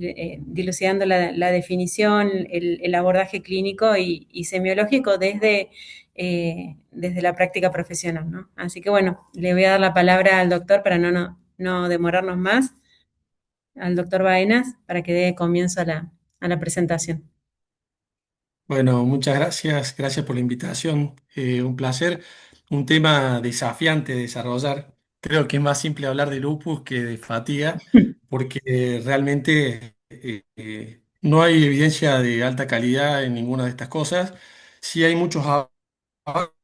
dilucidando la definición, el abordaje clínico y semiológico desde la práctica profesional, ¿no? Así que bueno, le voy a dar la palabra al doctor para no demorarnos más, al doctor Baenas, para que dé comienzo a la presentación. Bueno, muchas gracias, gracias por la invitación. Un placer, un tema desafiante de desarrollar. Creo que es más simple hablar de lupus que de fatiga, porque realmente no hay evidencia de alta calidad en ninguna de estas cosas. Sí hay muchos avances,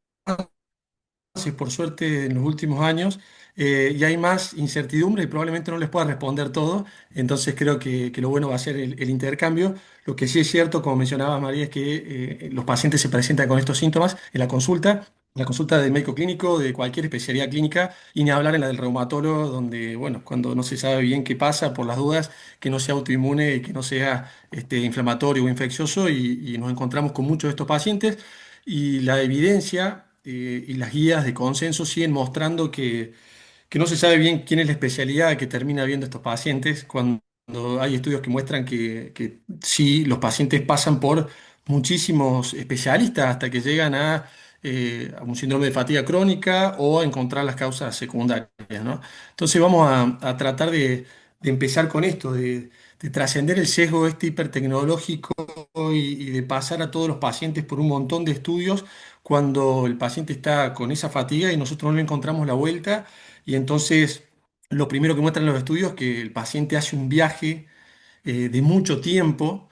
por suerte, en los últimos años, y hay más incertidumbre y probablemente no les pueda responder todo. Entonces creo que lo bueno va a ser el intercambio. Lo que sí es cierto, como mencionaba María, es que los pacientes se presentan con estos síntomas en la consulta del médico clínico, de cualquier especialidad clínica, y ni hablar en la del reumatólogo, donde, bueno, cuando no se sabe bien qué pasa, por las dudas, que no sea autoinmune y que no sea inflamatorio o infeccioso, y nos encontramos con muchos de estos pacientes. Y la evidencia y las guías de consenso siguen mostrando que no se sabe bien quién es la especialidad que termina viendo estos pacientes, cuando hay estudios que muestran que sí, los pacientes pasan por muchísimos especialistas hasta que llegan a un síndrome de fatiga crónica o a encontrar las causas secundarias, ¿no? Entonces vamos a tratar de empezar con esto, de trascender el sesgo hipertecnológico y de pasar a todos los pacientes por un montón de estudios cuando el paciente está con esa fatiga y nosotros no le encontramos la vuelta. Y entonces lo primero que muestran los estudios es que el paciente hace un viaje de mucho tiempo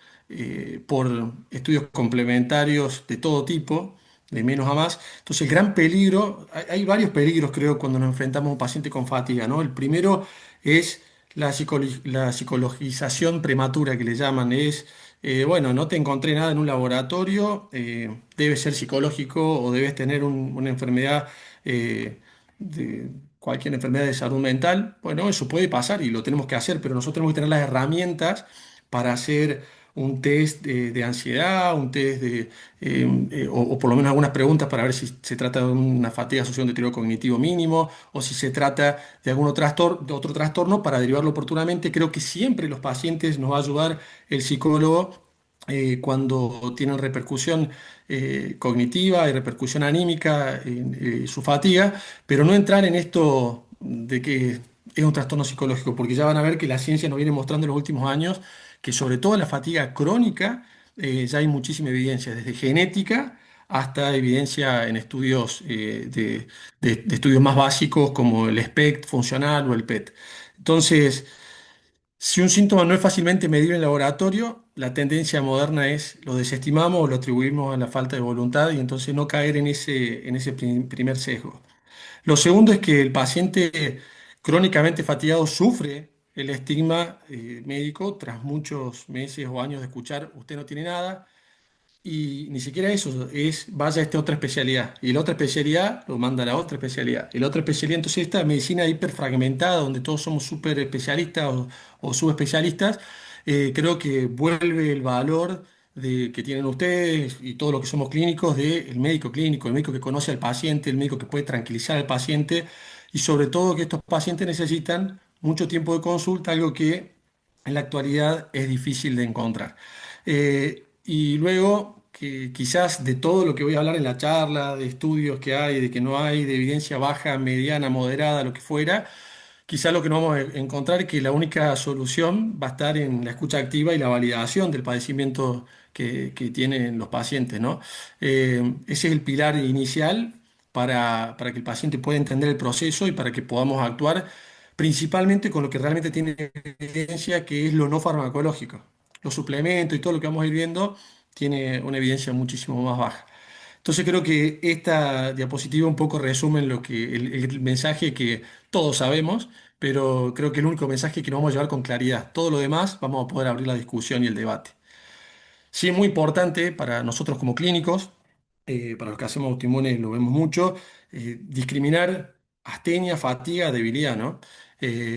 por estudios complementarios de todo tipo, de menos a más. Entonces el gran peligro, hay varios peligros creo cuando nos enfrentamos a un paciente con fatiga, ¿no? El primero es la psicologización prematura que le llaman, es, bueno, no te encontré nada en un laboratorio, debe ser psicológico o debes tener una enfermedad, de cualquier enfermedad de salud mental. Bueno, eso puede pasar y lo tenemos que hacer, pero nosotros tenemos que tener las herramientas para hacer un test de ansiedad, un test o por lo menos algunas preguntas para ver si se trata de una fatiga asociada a un deterioro cognitivo mínimo o si se trata de de otro trastorno para derivarlo oportunamente. Creo que siempre los pacientes nos va a ayudar el psicólogo cuando tienen repercusión cognitiva y repercusión anímica en su fatiga, pero no entrar en esto de que es un trastorno psicológico, porque ya van a ver que la ciencia nos viene mostrando en los últimos años que sobre todo en la fatiga crónica ya hay muchísima evidencia, desde genética hasta evidencia en estudios de estudios más básicos como el SPECT funcional o el PET. Entonces, si un síntoma no es fácilmente medible en laboratorio, la tendencia moderna es lo desestimamos o lo atribuimos a la falta de voluntad y entonces no caer en ese primer sesgo. Lo segundo es que el paciente crónicamente fatigado sufre el estigma médico tras muchos meses o años de escuchar usted no tiene nada, y ni siquiera eso, es vaya a esta otra especialidad. Y la otra especialidad lo manda a la otra especialidad. Y la otra especialidad, entonces esta medicina hiperfragmentada, donde todos somos súper especialistas o subespecialistas, creo que vuelve el valor que tienen ustedes y todos los que somos clínicos del médico clínico, el médico que conoce al paciente, el médico que puede tranquilizar al paciente y sobre todo que estos pacientes necesitan mucho tiempo de consulta, algo que en la actualidad es difícil de encontrar. Y luego, que quizás de todo lo que voy a hablar en la charla, de estudios que hay, de que no hay, de evidencia baja, mediana, moderada, lo que fuera, quizás lo que nos vamos a encontrar es que la única solución va a estar en la escucha activa y la validación del padecimiento que tienen los pacientes, ¿no? Ese es el pilar inicial para que el paciente pueda entender el proceso y para que podamos actuar principalmente con lo que realmente tiene evidencia, que es lo no farmacológico. Los suplementos y todo lo que vamos a ir viendo tiene una evidencia muchísimo más baja. Entonces creo que esta diapositiva un poco resume lo que el mensaje que todos sabemos, pero creo que el único mensaje que nos vamos a llevar con claridad. Todo lo demás vamos a poder abrir la discusión y el debate. Sí, es muy importante para nosotros como clínicos, para los que hacemos autoinmunes lo vemos mucho, discriminar astenia, fatiga, debilidad, ¿no?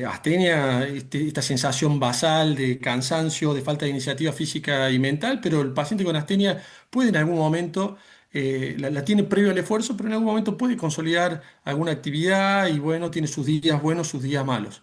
Astenia, esta sensación basal de cansancio, de falta de iniciativa física y mental, pero el paciente con astenia puede en algún momento, la tiene previo al esfuerzo, pero en algún momento puede consolidar alguna actividad y bueno, tiene sus días buenos, sus días malos.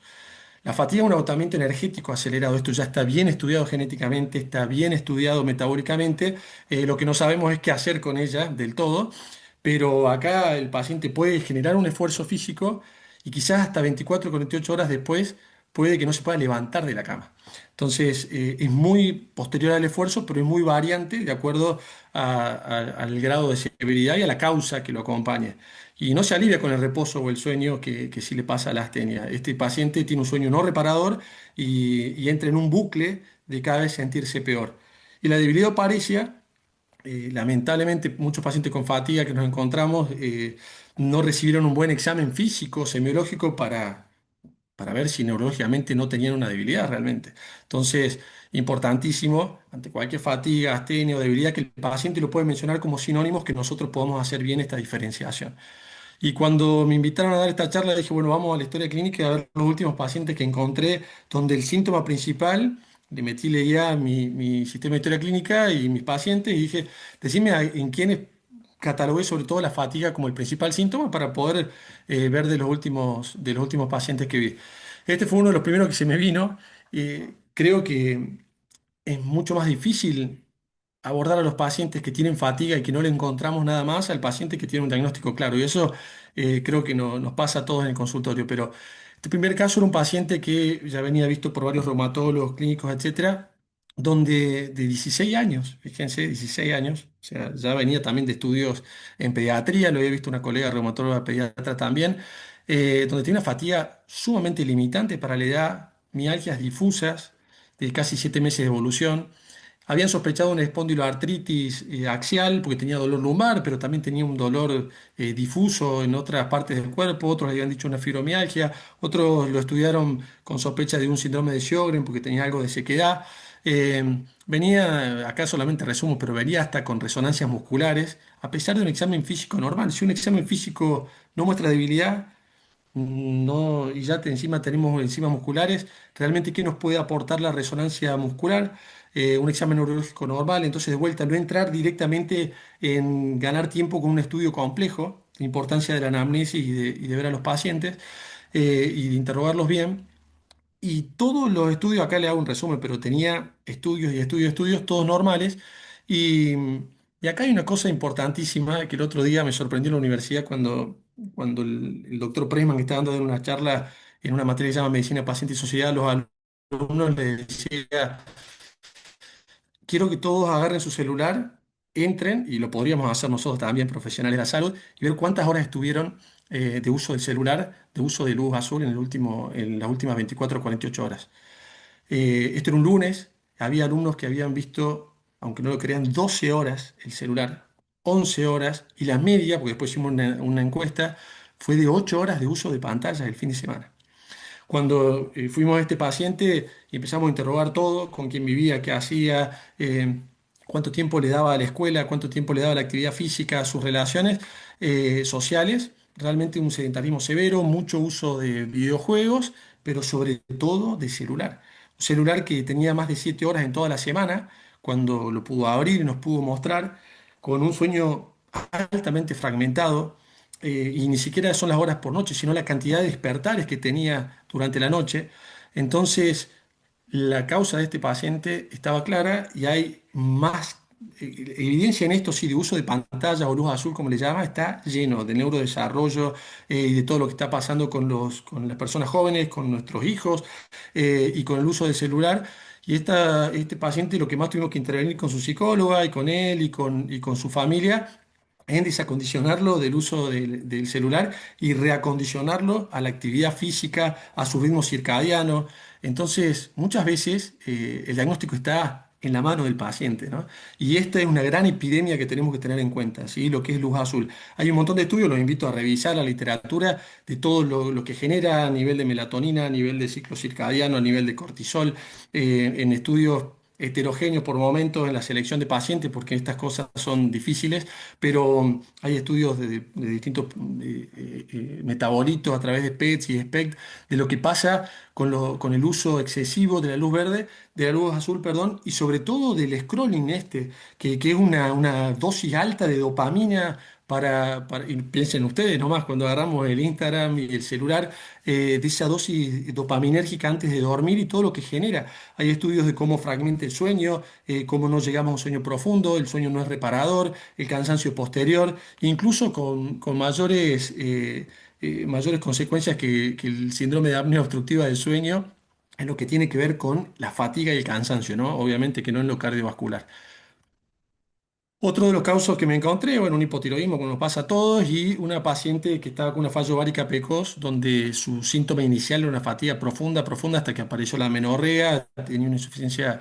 La fatiga es un agotamiento energético acelerado. Esto ya está bien estudiado genéticamente, está bien estudiado metabólicamente. Lo que no sabemos es qué hacer con ella del todo, pero acá el paciente puede generar un esfuerzo físico y quizás hasta 24 o 48 horas después puede que no se pueda levantar de la cama. Entonces, es muy posterior al esfuerzo, pero es muy variante de acuerdo al grado de severidad y a la causa que lo acompañe. Y no se alivia con el reposo o el sueño que sí le pasa a la astenia. Este paciente tiene un sueño no reparador y entra en un bucle de cada vez sentirse peor. Y la debilidad oparesia, lamentablemente muchos pacientes con fatiga que nos encontramos no recibieron un buen examen físico, semiológico para ver si neurológicamente no tenían una debilidad realmente. Entonces, importantísimo, ante cualquier fatiga, astenia o debilidad, que el paciente lo puede mencionar como sinónimos que nosotros podamos hacer bien esta diferenciación. Y cuando me invitaron a dar esta charla, dije, bueno, vamos a la historia clínica y a ver los últimos pacientes que encontré, donde el síntoma principal, le metí, leía mi sistema de historia clínica y mis pacientes, y dije, decime en quiénes catalogué sobre todo la fatiga como el principal síntoma para poder ver de los últimos pacientes que vi. Este fue uno de los primeros que se me vino. Creo que es mucho más difícil abordar a los pacientes que tienen fatiga y que no le encontramos nada más al paciente que tiene un diagnóstico claro. Y eso creo que nos pasa a todos en el consultorio. Pero este primer caso era un paciente que ya venía visto por varios reumatólogos, clínicos, etcétera, donde de 16 años, fíjense, 16 años, o sea, ya venía también de estudios en pediatría, lo había visto una colega reumatóloga pediatra también, donde tiene una fatiga sumamente limitante para la edad, mialgias difusas de casi 7 meses de evolución. Habían sospechado una espondiloartritis axial porque tenía dolor lumbar, pero también tenía un dolor difuso en otras partes del cuerpo. Otros habían dicho una fibromialgia. Otros lo estudiaron con sospecha de un síndrome de Sjögren porque tenía algo de sequedad. Venía, acá solamente resumo, pero venía hasta con resonancias musculares, a pesar de un examen físico normal. Si un examen físico no muestra debilidad, no, y ya encima tenemos enzimas musculares, realmente ¿qué nos puede aportar la resonancia muscular? Un examen neurológico normal, entonces de vuelta no entrar directamente en ganar tiempo con un estudio complejo, la importancia de la anamnesis y de ver a los pacientes y de interrogarlos bien. Y todos los estudios, acá le hago un resumen, pero tenía estudios y estudios, estudios, todos normales. Y, y acá hay una cosa importantísima que el otro día me sorprendió en la universidad cuando el doctor Pressman, que estaba dando una charla en una materia que se llama Medicina, Paciente y Sociedad, a los alumnos les decía, quiero que todos agarren su celular, entren, y lo podríamos hacer nosotros también, profesionales de la salud, y ver cuántas horas estuvieron de uso del celular, de uso de luz azul en las últimas 24 o 48 horas. Esto era un lunes, había alumnos que habían visto, aunque no lo crean, 12 horas el celular, 11 horas, y la media, porque después hicimos una encuesta, fue de 8 horas de uso de pantallas el fin de semana. Cuando fuimos a este paciente y empezamos a interrogar todo, con quién vivía, qué hacía, cuánto tiempo le daba a la escuela, cuánto tiempo le daba a la actividad física, sus relaciones sociales, realmente un sedentarismo severo, mucho uso de videojuegos, pero sobre todo de celular. Un celular que tenía más de 7 horas en toda la semana, cuando lo pudo abrir y nos pudo mostrar, con un sueño altamente fragmentado, y ni siquiera son las horas por noche, sino la cantidad de despertares que tenía durante la noche. Entonces, la causa de este paciente estaba clara y hay más evidencia en esto, sí, de uso de pantalla o luz azul, como le llama, está lleno de neurodesarrollo y de todo lo que está pasando con las personas jóvenes, con nuestros hijos y con el uso del celular. Y este paciente lo que más tuvimos que intervenir con su psicóloga y con él y con su familia en desacondicionarlo del uso del celular y reacondicionarlo a la actividad física, a su ritmo circadiano. Entonces, muchas veces el diagnóstico está en la mano del paciente, ¿no? Y esta es una gran epidemia que tenemos que tener en cuenta, ¿sí? Lo que es luz azul. Hay un montón de estudios, los invito a revisar la literatura de todo lo que genera a nivel de melatonina, a nivel de ciclo circadiano, a nivel de cortisol, en estudios heterogéneos por momentos en la selección de pacientes, porque estas cosas son difíciles, pero hay estudios de distintos metabolitos a través de PETs y SPECT de lo que pasa con el uso excesivo de la luz verde de la luz azul, perdón, y sobre todo del scrolling que es una dosis alta de dopamina y piensen ustedes nomás, cuando agarramos el Instagram y el celular, de esa dosis dopaminérgica antes de dormir y todo lo que genera. Hay estudios de cómo fragmenta el sueño, cómo no llegamos a un sueño profundo, el sueño no es reparador, el cansancio posterior, incluso con mayores consecuencias que el síndrome de apnea obstructiva del sueño en lo que tiene que ver con la fatiga y el cansancio, ¿no? Obviamente que no en lo cardiovascular. Otro de los casos que me encontré, bueno, un hipotiroidismo como nos pasa a todos y una paciente que estaba con una falla ovárica precoz donde su síntoma inicial era una fatiga profunda, profunda hasta que apareció la menorrea, tenía una insuficiencia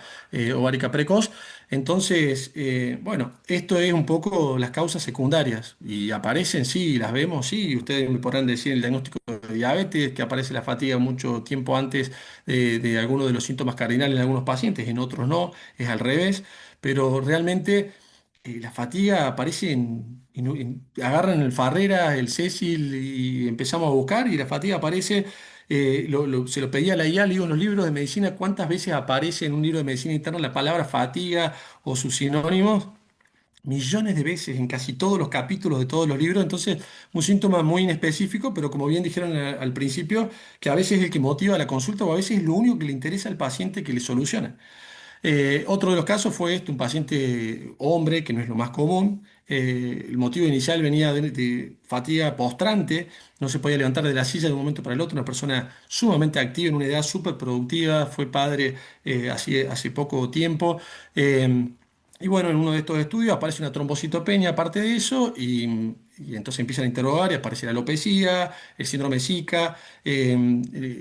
ovárica precoz. Entonces, bueno, esto es un poco las causas secundarias y aparecen, sí, las vemos, sí, y ustedes me podrán decir el diagnóstico de diabetes, que aparece la fatiga mucho tiempo antes de algunos de los síntomas cardinales en algunos pacientes, en otros no, es al revés, pero realmente la fatiga aparece agarran el Farrera, el Cecil y empezamos a buscar y la fatiga aparece, se lo pedía a la IA, le digo en los libros de medicina, ¿cuántas veces aparece en un libro de medicina interna la palabra fatiga o sus sinónimos? Millones de veces en casi todos los capítulos de todos los libros, entonces un síntoma muy inespecífico, pero como bien dijeron al principio, que a veces es el que motiva la consulta o a veces es lo único que le interesa al paciente que le soluciona. Otro de los casos fue un paciente hombre, que no es lo más común. El motivo inicial venía de fatiga postrante, no se podía levantar de la silla de un momento para el otro, una persona sumamente activa en una edad súper productiva, fue padre hace poco tiempo. Eh, y bueno, en uno de estos estudios aparece una trombocitopenia aparte de eso y entonces empiezan a interrogar y aparece la alopecia, el síndrome Zika,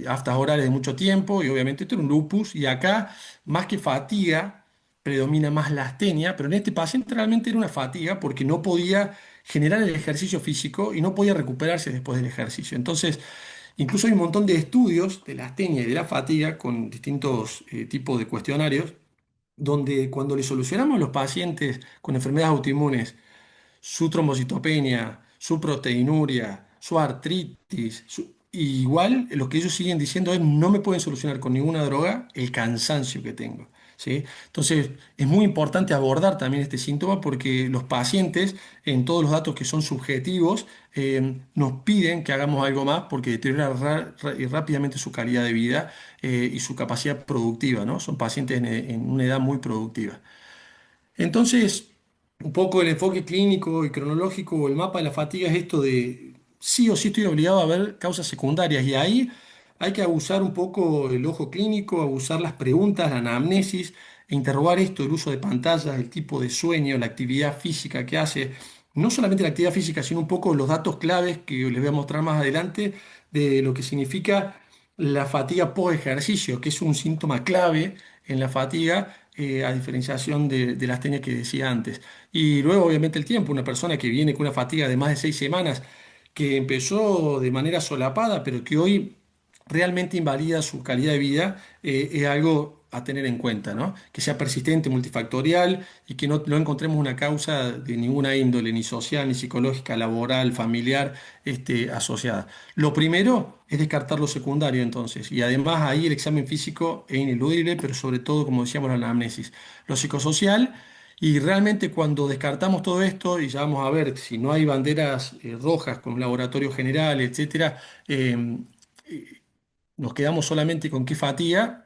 aftas orales de mucho tiempo y obviamente esto era un lupus y acá más que fatiga, predomina más la astenia, pero en este paciente realmente era una fatiga porque no podía generar el ejercicio físico y no podía recuperarse después del ejercicio. Entonces, incluso hay un montón de estudios de la astenia y de la fatiga con distintos tipos de cuestionarios, donde cuando le solucionamos a los pacientes con enfermedades autoinmunes su trombocitopenia, su proteinuria, su artritis. Y igual lo que ellos siguen diciendo es no me pueden solucionar con ninguna droga el cansancio que tengo. ¿Sí? Entonces es muy importante abordar también este síntoma porque los pacientes, en todos los datos que son subjetivos, nos piden que hagamos algo más porque deteriora rápidamente su calidad de vida y su capacidad productiva, ¿no? Son pacientes en una edad muy productiva. Entonces, un poco el enfoque clínico y cronológico o el mapa de la fatiga es esto de sí o sí estoy obligado a ver causas secundarias y ahí hay que abusar un poco el ojo clínico, abusar las preguntas, la anamnesis, e interrogar esto, el uso de pantallas, el tipo de sueño, la actividad física que hace, no solamente la actividad física, sino un poco los datos claves que les voy a mostrar más adelante de lo que significa la fatiga post ejercicio, que es un síntoma clave en la fatiga, a diferenciación de la astenia que decía antes. Y luego, obviamente, el tiempo. Una persona que viene con una fatiga de más de 6 semanas, que empezó de manera solapada, pero que hoy realmente invalida su calidad de vida, es algo a tener en cuenta, ¿no? Que sea persistente, multifactorial y que no encontremos una causa de ninguna índole, ni social, ni psicológica, laboral, familiar, asociada. Lo primero es descartar lo secundario entonces, y además ahí el examen físico es ineludible, pero sobre todo, como decíamos, la anamnesis. Lo psicosocial, y realmente cuando descartamos todo esto y ya vamos a ver si no hay banderas rojas con un laboratorio general, etcétera, nos quedamos solamente con qué fatiga.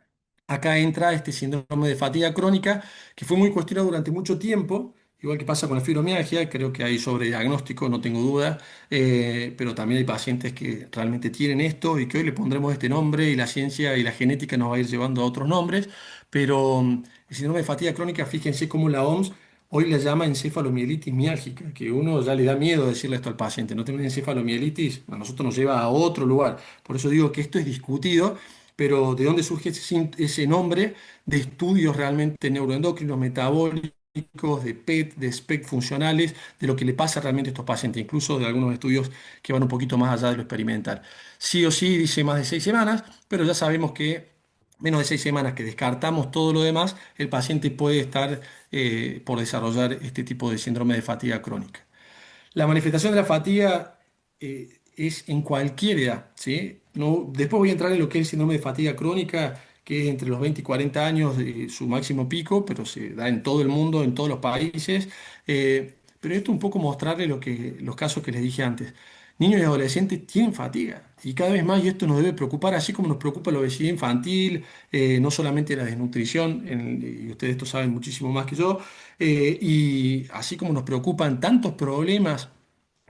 Acá entra este síndrome de fatiga crónica, que fue muy cuestionado durante mucho tiempo, igual que pasa con la fibromialgia, creo que hay sobrediagnóstico, no tengo duda, pero también hay pacientes que realmente tienen esto y que hoy le pondremos este nombre y la ciencia y la genética nos va a ir llevando a otros nombres, pero el síndrome de fatiga crónica, fíjense cómo la OMS hoy le llama encefalomielitis miálgica, que uno ya le da miedo decirle esto al paciente, no tenés encefalomielitis, a nosotros nos lleva a otro lugar. Por eso digo que esto es discutido, pero ¿de dónde surge ese nombre de estudios realmente neuroendocrinos, metabólicos, de PET, de SPECT funcionales, de lo que le pasa realmente a estos pacientes, incluso de algunos estudios que van un poquito más allá de lo experimental? Sí o sí dice más de 6 semanas, pero ya sabemos que menos de 6 semanas que descartamos todo lo demás, el paciente puede estar por desarrollar este tipo de síndrome de fatiga crónica. La manifestación de la fatiga es en cualquier edad, ¿sí? No, después voy a entrar en lo que es el síndrome de fatiga crónica, que es entre los 20 y 40 años su máximo pico, pero se da en todo el mundo, en todos los países. Pero esto un poco mostrarle los casos que les dije antes. Niños y adolescentes tienen fatiga y cada vez más, y esto nos debe preocupar, así como nos preocupa la obesidad infantil, no solamente la desnutrición, y ustedes esto saben muchísimo más que yo, y así como nos preocupan tantos problemas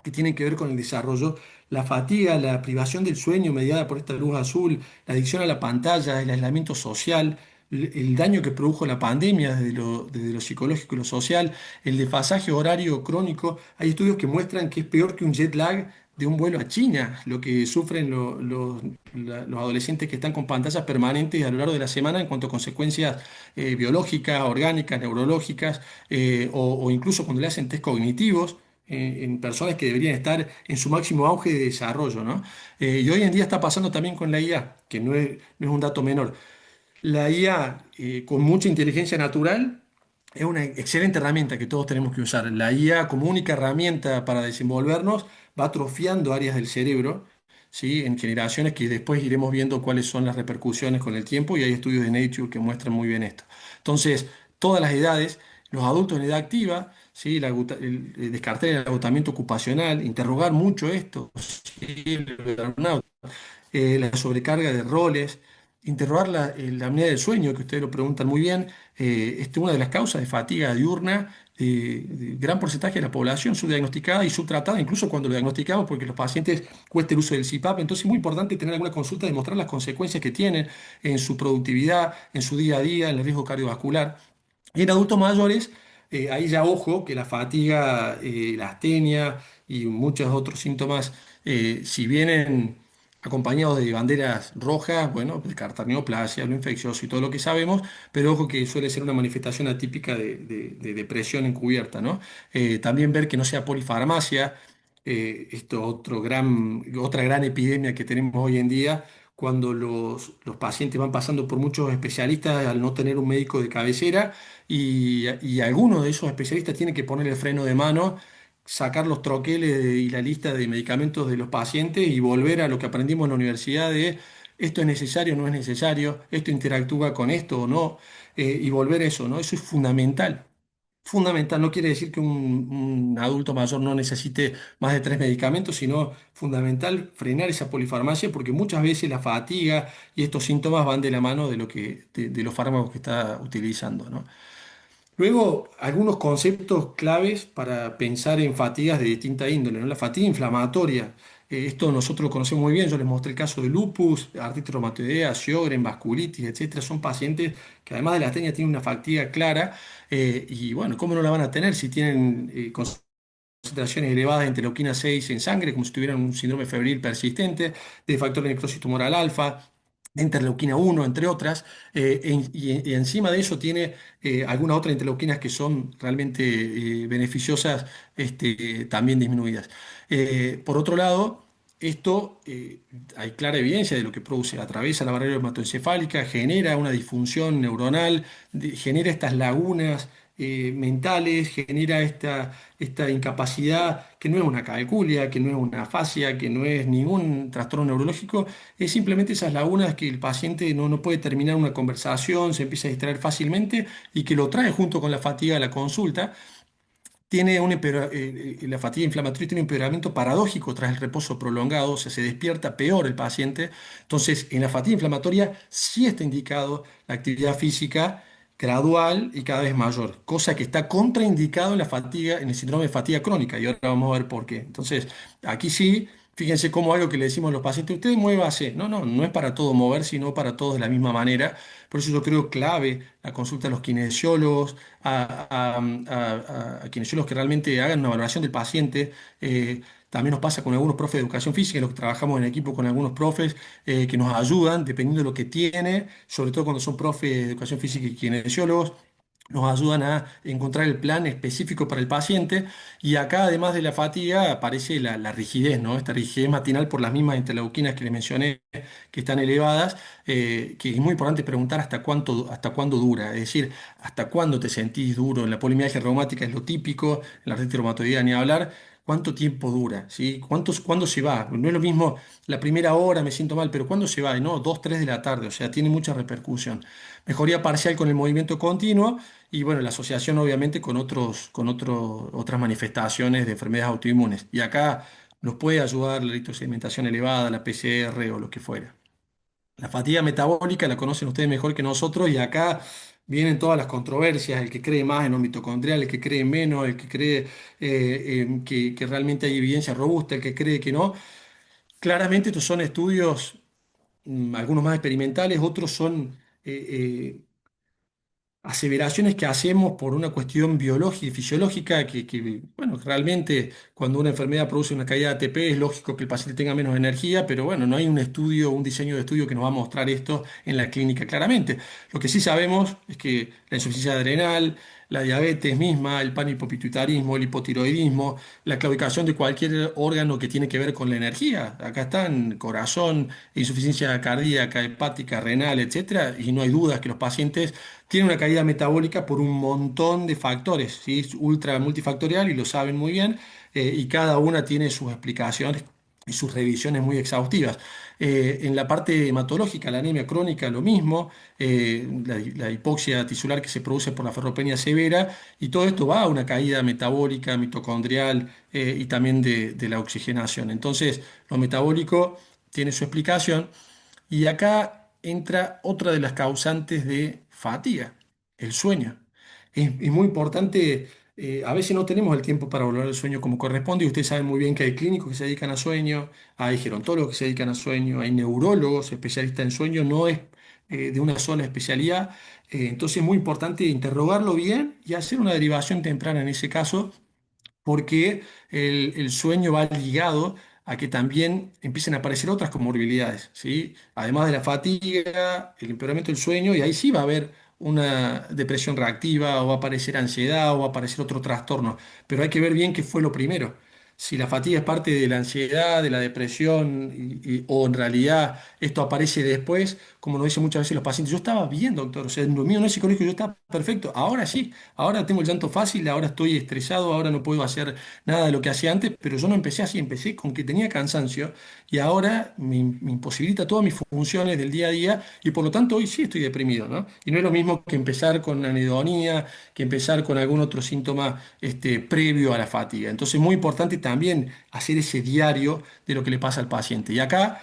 que tienen que ver con el desarrollo, la fatiga, la privación del sueño mediada por esta luz azul, la adicción a la pantalla, el aislamiento social, el daño que produjo la pandemia desde lo psicológico y lo social, el desfasaje horario crónico. Hay estudios que muestran que es peor que un jet lag de un vuelo a China, lo que sufren los adolescentes que están con pantallas permanentes a lo largo de la semana en cuanto a consecuencias biológicas, orgánicas, neurológicas, o incluso cuando le hacen test cognitivos en personas que deberían estar en su máximo auge de desarrollo, ¿no? Y hoy en día está pasando también con la IA, que no es un dato menor. La IA, con mucha inteligencia natural, es una excelente herramienta que todos tenemos que usar. La IA como única herramienta para desenvolvernos va atrofiando áreas del cerebro, ¿sí? En generaciones que después iremos viendo cuáles son las repercusiones con el tiempo, y hay estudios de Nature que muestran muy bien esto. Entonces, todas las edades, los adultos en edad activa, ¿sí? El descartar el agotamiento ocupacional, interrogar mucho esto, ¿sí? El burnout, la sobrecarga de roles, interrogar la apnea del sueño, que ustedes lo preguntan muy bien. Es una de las causas de fatiga diurna de gran porcentaje de la población subdiagnosticada y subtratada, incluso cuando lo diagnosticamos, porque los pacientes cuesta el uso del CPAP. Entonces es muy importante tener alguna consulta, demostrar las consecuencias que tienen en su productividad, en su día a día, en el riesgo cardiovascular. Y en adultos mayores, ahí ya ojo que la fatiga, la astenia y muchos otros síntomas, si vienen acompañados de banderas rojas, bueno, descartar neoplasia, lo infeccioso y todo lo que sabemos, pero ojo que suele ser una manifestación atípica de depresión encubierta, ¿no? También ver que no sea polifarmacia, esto otra gran epidemia que tenemos hoy en día, cuando los pacientes van pasando por muchos especialistas al no tener un médico de cabecera, y algunos de esos especialistas tienen que poner el freno de mano, sacar los troqueles y la lista de medicamentos de los pacientes y volver a lo que aprendimos en la universidad de esto es necesario, no es necesario, esto interactúa con esto o no, y volver a eso, ¿no? Eso es fundamental. Fundamental, no quiere decir que un adulto mayor no necesite más de 3 medicamentos, sino fundamental frenar esa polifarmacia, porque muchas veces la fatiga y estos síntomas van de la mano de los fármacos que está utilizando, ¿no? Luego, algunos conceptos claves para pensar en fatigas de distinta índole, ¿no? La fatiga inflamatoria. Esto nosotros lo conocemos muy bien. Yo les mostré el caso de lupus, artritis reumatoidea, Sjögren, vasculitis, etcétera. Son pacientes que además de la astenia tienen una fatiga clara. Y bueno, ¿cómo no la van a tener si tienen concentraciones elevadas de interleuquina 6 en sangre, como si tuvieran un síndrome febril persistente, de factor de necrosis tumoral alfa, de interleuquina 1, entre otras, y encima de eso tiene algunas otras interleuquinas que son realmente beneficiosas, también disminuidas. Por otro lado, esto, hay clara evidencia de lo que produce: atraviesa la barrera hematoencefálica, genera una disfunción neuronal, genera estas lagunas mentales, genera esta incapacidad que no es una calculia, que no es una afasia, que no es ningún trastorno neurológico. Es simplemente esas lagunas que el paciente no puede terminar una conversación, se empieza a distraer fácilmente, y que lo trae junto con la fatiga a la consulta. La fatiga inflamatoria tiene un empeoramiento paradójico tras el reposo prolongado, o sea, se despierta peor el paciente. Entonces, en la fatiga inflamatoria sí está indicado la actividad física gradual y cada vez mayor, cosa que está contraindicado en la fatiga, en el síndrome de fatiga crónica, y ahora vamos a ver por qué. Entonces, aquí sí, fíjense cómo algo que le decimos a los pacientes: usted muévase. No, no, no es para todo mover, sino para todos de la misma manera. Por eso yo creo clave la consulta a los kinesiólogos, a kinesiólogos que realmente hagan una valoración del paciente. También nos pasa con algunos profes de educación física, en los que trabajamos en equipo con algunos profes que nos ayudan dependiendo de lo que tiene, sobre todo cuando son profes de educación física y kinesiólogos. Nos ayudan a encontrar el plan específico para el paciente. Y acá, además de la fatiga, aparece la rigidez, ¿no? Esta rigidez matinal por las mismas interleuquinas que les mencioné, que están elevadas, que es muy importante preguntar hasta cuándo dura, es decir, hasta cuándo te sentís duro. En la polimialgia reumática es lo típico, en la artritis reumatoidea ni hablar. cuánto tiempo dura, ¿sí? ¿Cuándo se va? No es lo mismo la primera hora me siento mal, pero ¿cuándo se va? No, 2, 3 de la tarde, o sea, tiene mucha repercusión. Mejoría parcial con el movimiento continuo y bueno, la asociación obviamente otras manifestaciones de enfermedades autoinmunes. Y acá nos puede ayudar la eritrosedimentación elevada, la PCR o lo que fuera. La fatiga metabólica la conocen ustedes mejor que nosotros y acá vienen todas las controversias, el que cree más en lo mitocondrial, el que cree menos, el que cree que realmente hay evidencia robusta, el que cree que no. Claramente estos son estudios, algunos más experimentales, otros son aseveraciones que hacemos por una cuestión biológica y fisiológica, bueno, realmente cuando una enfermedad produce una caída de ATP es lógico que el paciente tenga menos energía, pero bueno, no hay un estudio, un diseño de estudio que nos va a mostrar esto en la clínica claramente. Lo que sí sabemos es que la insuficiencia adrenal, la diabetes misma, el panhipopituitarismo, el hipotiroidismo, la claudicación de cualquier órgano que tiene que ver con la energía. Acá están corazón, insuficiencia cardíaca, hepática, renal, etcétera, y no hay dudas que los pacientes tienen una caída metabólica por un montón de factores, ¿sí? Es ultra multifactorial y lo saben muy bien, y cada una tiene sus explicaciones y sus revisiones muy exhaustivas. En la parte hematológica, la anemia crónica, lo mismo, la hipoxia tisular que se produce por la ferropenia severa, y todo esto va a una caída metabólica, mitocondrial, y también de la oxigenación. Entonces, lo metabólico tiene su explicación. Y acá entra otra de las causantes de fatiga, el sueño. Es muy importante, a veces no tenemos el tiempo para volver al sueño como corresponde, y ustedes saben muy bien que hay clínicos que se dedican a sueño, hay gerontólogos que se dedican a sueño, hay neurólogos especialistas en sueño, no es de una sola especialidad. Entonces es muy importante interrogarlo bien y hacer una derivación temprana en ese caso porque el sueño va ligado a que también empiecen a aparecer otras comorbilidades, ¿sí? Además de la fatiga, el empeoramiento del sueño, y ahí sí va a haber una depresión reactiva, o va a aparecer ansiedad, o va a aparecer otro trastorno, pero hay que ver bien qué fue lo primero. Si la fatiga es parte de la ansiedad, de la depresión, o en realidad esto aparece después, como nos dicen muchas veces los pacientes, yo estaba bien, doctor, o sea, lo mío no es psicológico, yo estaba perfecto, ahora sí. Ahora tengo el llanto fácil, ahora estoy estresado, ahora no puedo hacer nada de lo que hacía antes, pero yo no empecé así, empecé con que tenía cansancio y ahora me imposibilita todas mis funciones del día a día y por lo tanto hoy sí estoy deprimido, ¿no? Y no es lo mismo que empezar con anhedonia, que empezar con algún otro síntoma previo a la fatiga. Entonces es muy importante también hacer ese diario de lo que le pasa al paciente. Y acá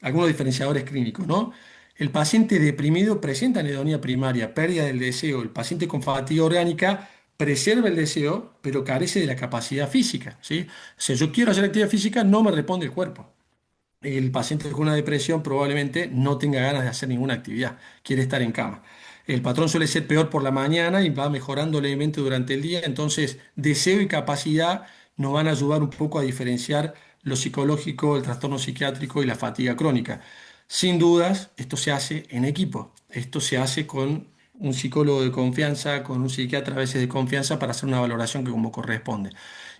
algunos diferenciadores clínicos, ¿no? El paciente deprimido presenta anedonia primaria, pérdida del deseo. El paciente con fatiga orgánica preserva el deseo, pero carece de la capacidad física, ¿sí? Si yo quiero hacer actividad física, no me responde el cuerpo. El paciente con una depresión probablemente no tenga ganas de hacer ninguna actividad, quiere estar en cama. El patrón suele ser peor por la mañana y va mejorando levemente durante el día, entonces deseo y capacidad nos van a ayudar un poco a diferenciar lo psicológico, el trastorno psiquiátrico y la fatiga crónica. Sin dudas, esto se hace en equipo, esto se hace con un psicólogo de confianza, con un psiquiatra a veces de confianza para hacer una valoración que como corresponde.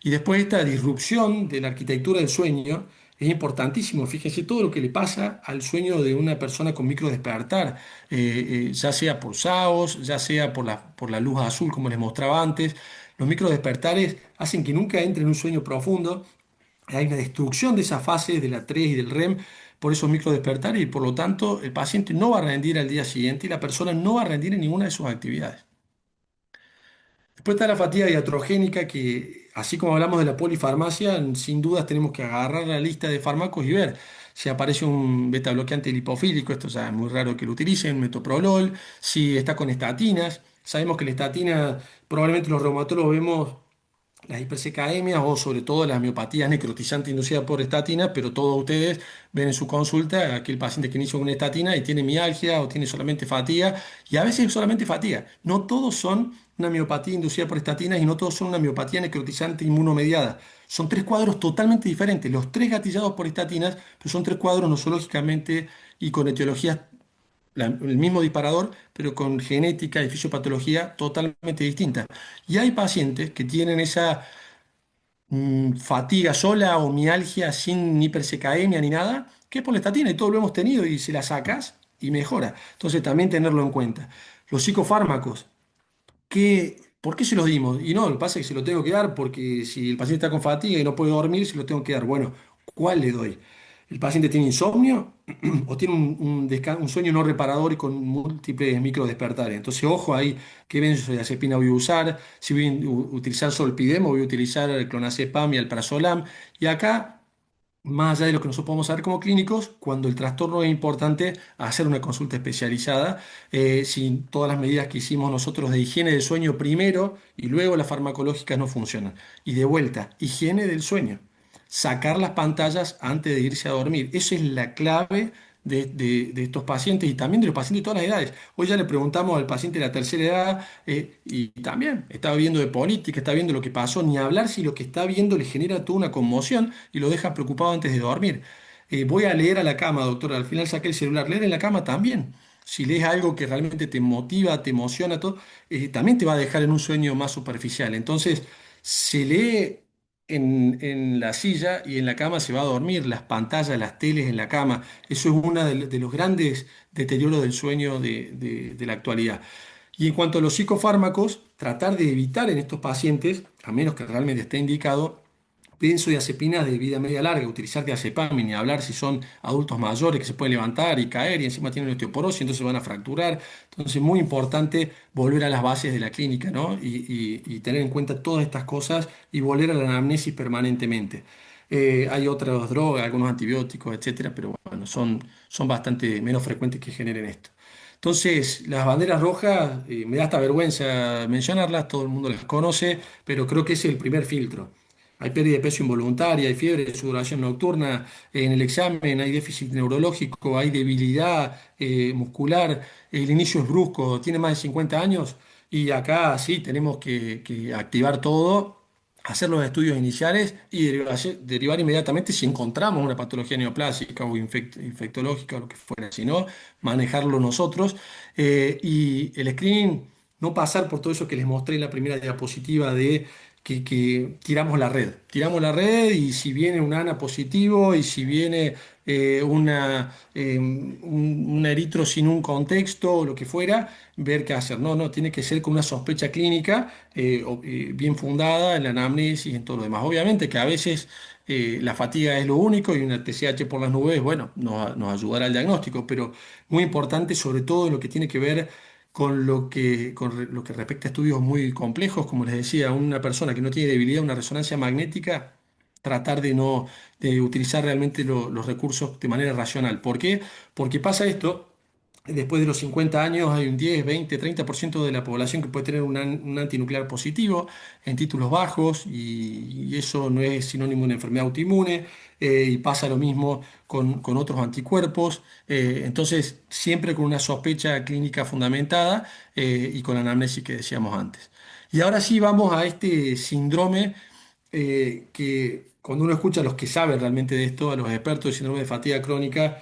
Y después esta disrupción de la arquitectura del sueño es importantísimo. Fíjense todo lo que le pasa al sueño de una persona con micro despertar, ya sea por SAOS, ya sea por la luz azul, como les mostraba antes. Los micro despertares hacen que nunca entre en un sueño profundo. Hay una destrucción de esas fases de la 3 y del REM por esos micro despertares y por lo tanto el paciente no va a rendir al día siguiente y la persona no va a rendir en ninguna de sus actividades. Después está la fatiga iatrogénica, que así como hablamos de la polifarmacia, sin dudas tenemos que agarrar la lista de fármacos y ver si aparece un beta bloqueante lipofílico, esto ya es muy raro que lo utilicen, metoprolol, si está con estatinas. Sabemos que la estatina, probablemente los reumatólogos vemos las hipersecaemias o sobre todo las miopatías necrotizantes inducidas por estatinas, pero todos ustedes ven en su consulta aquel paciente que inicia con una estatina y tiene mialgia o tiene solamente fatiga, y a veces solamente fatiga. No todos son una miopatía inducida por estatinas y no todos son una miopatía necrotizante inmunomediada. Son tres cuadros totalmente diferentes, los tres gatillados por estatinas, pero son tres cuadros nosológicamente y con etiologías el mismo disparador, pero con genética y fisiopatología totalmente distinta. Y hay pacientes que tienen esa fatiga sola o mialgia sin hipersecaemia ni nada, que es por la estatina y todo lo hemos tenido y se la sacas y mejora. Entonces también tenerlo en cuenta. Los psicofármacos, ¿qué ¿por qué se los dimos? Y no, lo que pasa es que se lo tengo que dar porque si el paciente está con fatiga y no puede dormir, se lo tengo que dar. Bueno, ¿cuál le doy? ¿El paciente tiene insomnio o tiene un sueño no reparador y con múltiples microdespertares? Entonces, ojo ahí, qué benzodiazepina voy a usar, si voy a utilizar solpidem o voy a utilizar el clonazepam y el prazolam. Y acá, más allá de lo que nosotros podemos saber como clínicos, cuando el trastorno es importante, hacer una consulta especializada, si todas las medidas que hicimos nosotros de higiene del sueño primero y luego las farmacológicas no funcionan. Y de vuelta, higiene del sueño. Sacar las pantallas antes de irse a dormir. Esa es la clave de estos pacientes y también de los pacientes de todas las edades. Hoy ya le preguntamos al paciente de la tercera edad y también estaba viendo de política, está viendo lo que pasó, ni hablar si lo que está viendo le genera toda una conmoción y lo deja preocupado antes de dormir. Voy a leer a la cama, doctor, al final saqué el celular, leer en la cama también. Si lees algo que realmente te motiva, te emociona, todo, también te va a dejar en un sueño más superficial. Entonces, se lee en la silla y en la cama se va a dormir, las pantallas, las teles en la cama. Eso es uno de los grandes deterioros del sueño de la actualidad. Y en cuanto a los psicofármacos, tratar de evitar en estos pacientes, a menos que realmente esté indicado, benzodiazepinas de vida media larga, utilizar diazepam, ni hablar si son adultos mayores que se pueden levantar y caer y encima tienen osteoporosis, entonces se van a fracturar. Entonces, muy importante volver a las bases de la clínica, ¿no? Y tener en cuenta todas estas cosas y volver a la anamnesis permanentemente. Hay otras drogas, algunos antibióticos, etcétera, pero bueno, son bastante menos frecuentes que generen esto. Entonces, las banderas rojas, me da hasta vergüenza mencionarlas, todo el mundo las conoce, pero creo que ese es el primer filtro. Hay pérdida de peso involuntaria, hay fiebre, sudoración nocturna, en el examen hay déficit neurológico, hay debilidad muscular, el inicio es brusco, tiene más de 50 años y acá sí tenemos que activar todo, hacer los estudios iniciales y derivar inmediatamente si encontramos una patología neoplásica o infectológica o lo que fuera, si no, manejarlo nosotros. Y el screening, no pasar por todo eso que les mostré en la primera diapositiva de que tiramos la red y si viene un ANA positivo y si viene un eritro sin un contexto o lo que fuera, ver qué hacer. No, no, tiene que ser con una sospecha clínica bien fundada en la anamnesis y en todo lo demás. Obviamente que a veces la fatiga es lo único y una TSH por las nubes, bueno, nos ayudará al diagnóstico, pero muy importante sobre todo en lo que tiene que ver con lo que respecta a estudios muy complejos, como les decía, una persona que no tiene debilidad, una resonancia magnética, tratar de no de utilizar realmente los recursos de manera racional. ¿Por qué? Porque pasa esto. Después de los 50 años hay un 10, 20, 30% de la población que puede tener un antinuclear positivo en títulos bajos y eso no es sinónimo de una enfermedad autoinmune y pasa lo mismo con otros anticuerpos. Entonces, siempre con una sospecha clínica fundamentada y con la anamnesis que decíamos antes. Y ahora sí vamos a este síndrome que cuando uno escucha a los que saben realmente de esto, a los expertos de síndrome de fatiga crónica,